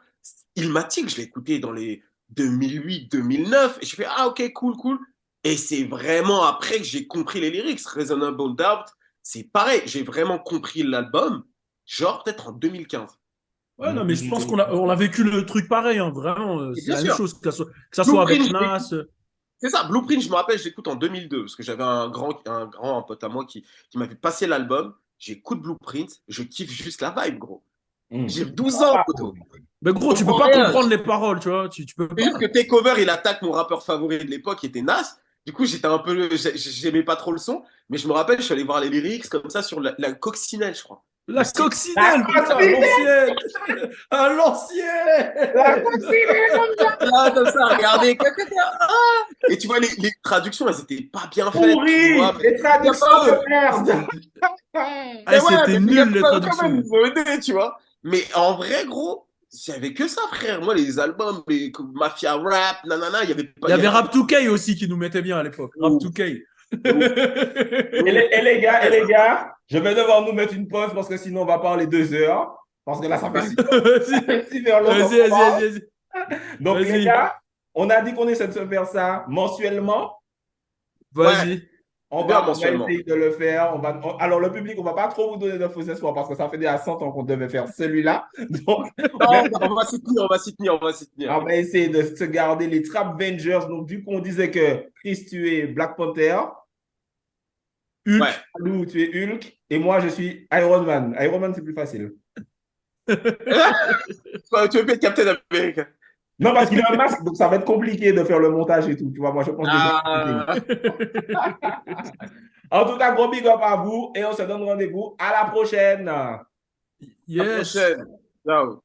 Illmatic, je l'ai écouté dans les 2008-2009. Et je fais, ah, ok, cool, cool. Et c'est vraiment après que j'ai compris les lyrics. Reasonable Doubt, c'est pareil. J'ai vraiment compris l'album, genre peut-être en 2015. Ouais, non, mais je pense qu'on a vécu le truc pareil, hein, vraiment. Et C'est bien la même sûr, chose, que ça soit avec Blueprint, Nas. c'est ça, Blueprint, je me rappelle, je l'écoute en 2002, parce que j'avais un pote à moi qui m'avait passé l'album. J'écoute Blueprint, je kiffe juste la vibe, gros. J'ai 12 ans, poteau. Mais gros, tu peux pas comprendre les paroles, tu vois. Tu peux C'est juste pas. que Takeover, il attaque mon rappeur favori de l'époque, qui était Nas. Du coup, j'étais un peu, j'aimais pas trop le son, mais je me rappelle, je suis allé voir les lyrics comme ça sur la coccinelle, je crois. La coccinelle, putain, à l'ancienne. À l'ancienne. La coccinelle. Là, comme ça, regardez. Et tu vois, les traductions, elles étaient pas bien faites. Tu Pourri, vois, les traductions de merde. Ah, c'était nul, les traductions. Ils ont aidé, tu vois. Mais en vrai, gros, j'avais que ça, frère. Moi, les albums, les Mafia Rap, nanana, il y avait pas. Il y avait Rap 2K aussi qui nous mettait bien à l'époque. Rap 2K. Et les gars, je vais devoir nous mettre une pause parce que sinon on va parler 2 heures. Parce que là, ça fait 6 heures. Vas-y. Donc, Vas-y. les gars, on a dit qu'on essaie de se faire ça mensuellement. Vas-y. On Bien va mensuellement. essayer de le faire. Alors, le public, on ne va pas trop vous donner de faux espoirs parce que ça fait déjà 100 ans qu'on devait faire celui-là. Donc, Non, on va s'y tenir. on va essayer de se garder les Trap Vengers. Donc, du coup, on disait que Chris, tu es Black Panther. Hulk, Ouais. Lou, tu es Hulk. Et moi, je suis Iron Man. Iron Man, c'est plus facile. Tu veux pas être Captain America. Non, parce qu'il a un masque, donc ça va être compliqué de faire le montage et tout. Tu vois, moi, je pense Ah. En tout cas, gros big up à vous et on se donne rendez-vous à la prochaine. Yes. À la prochaine. Ciao.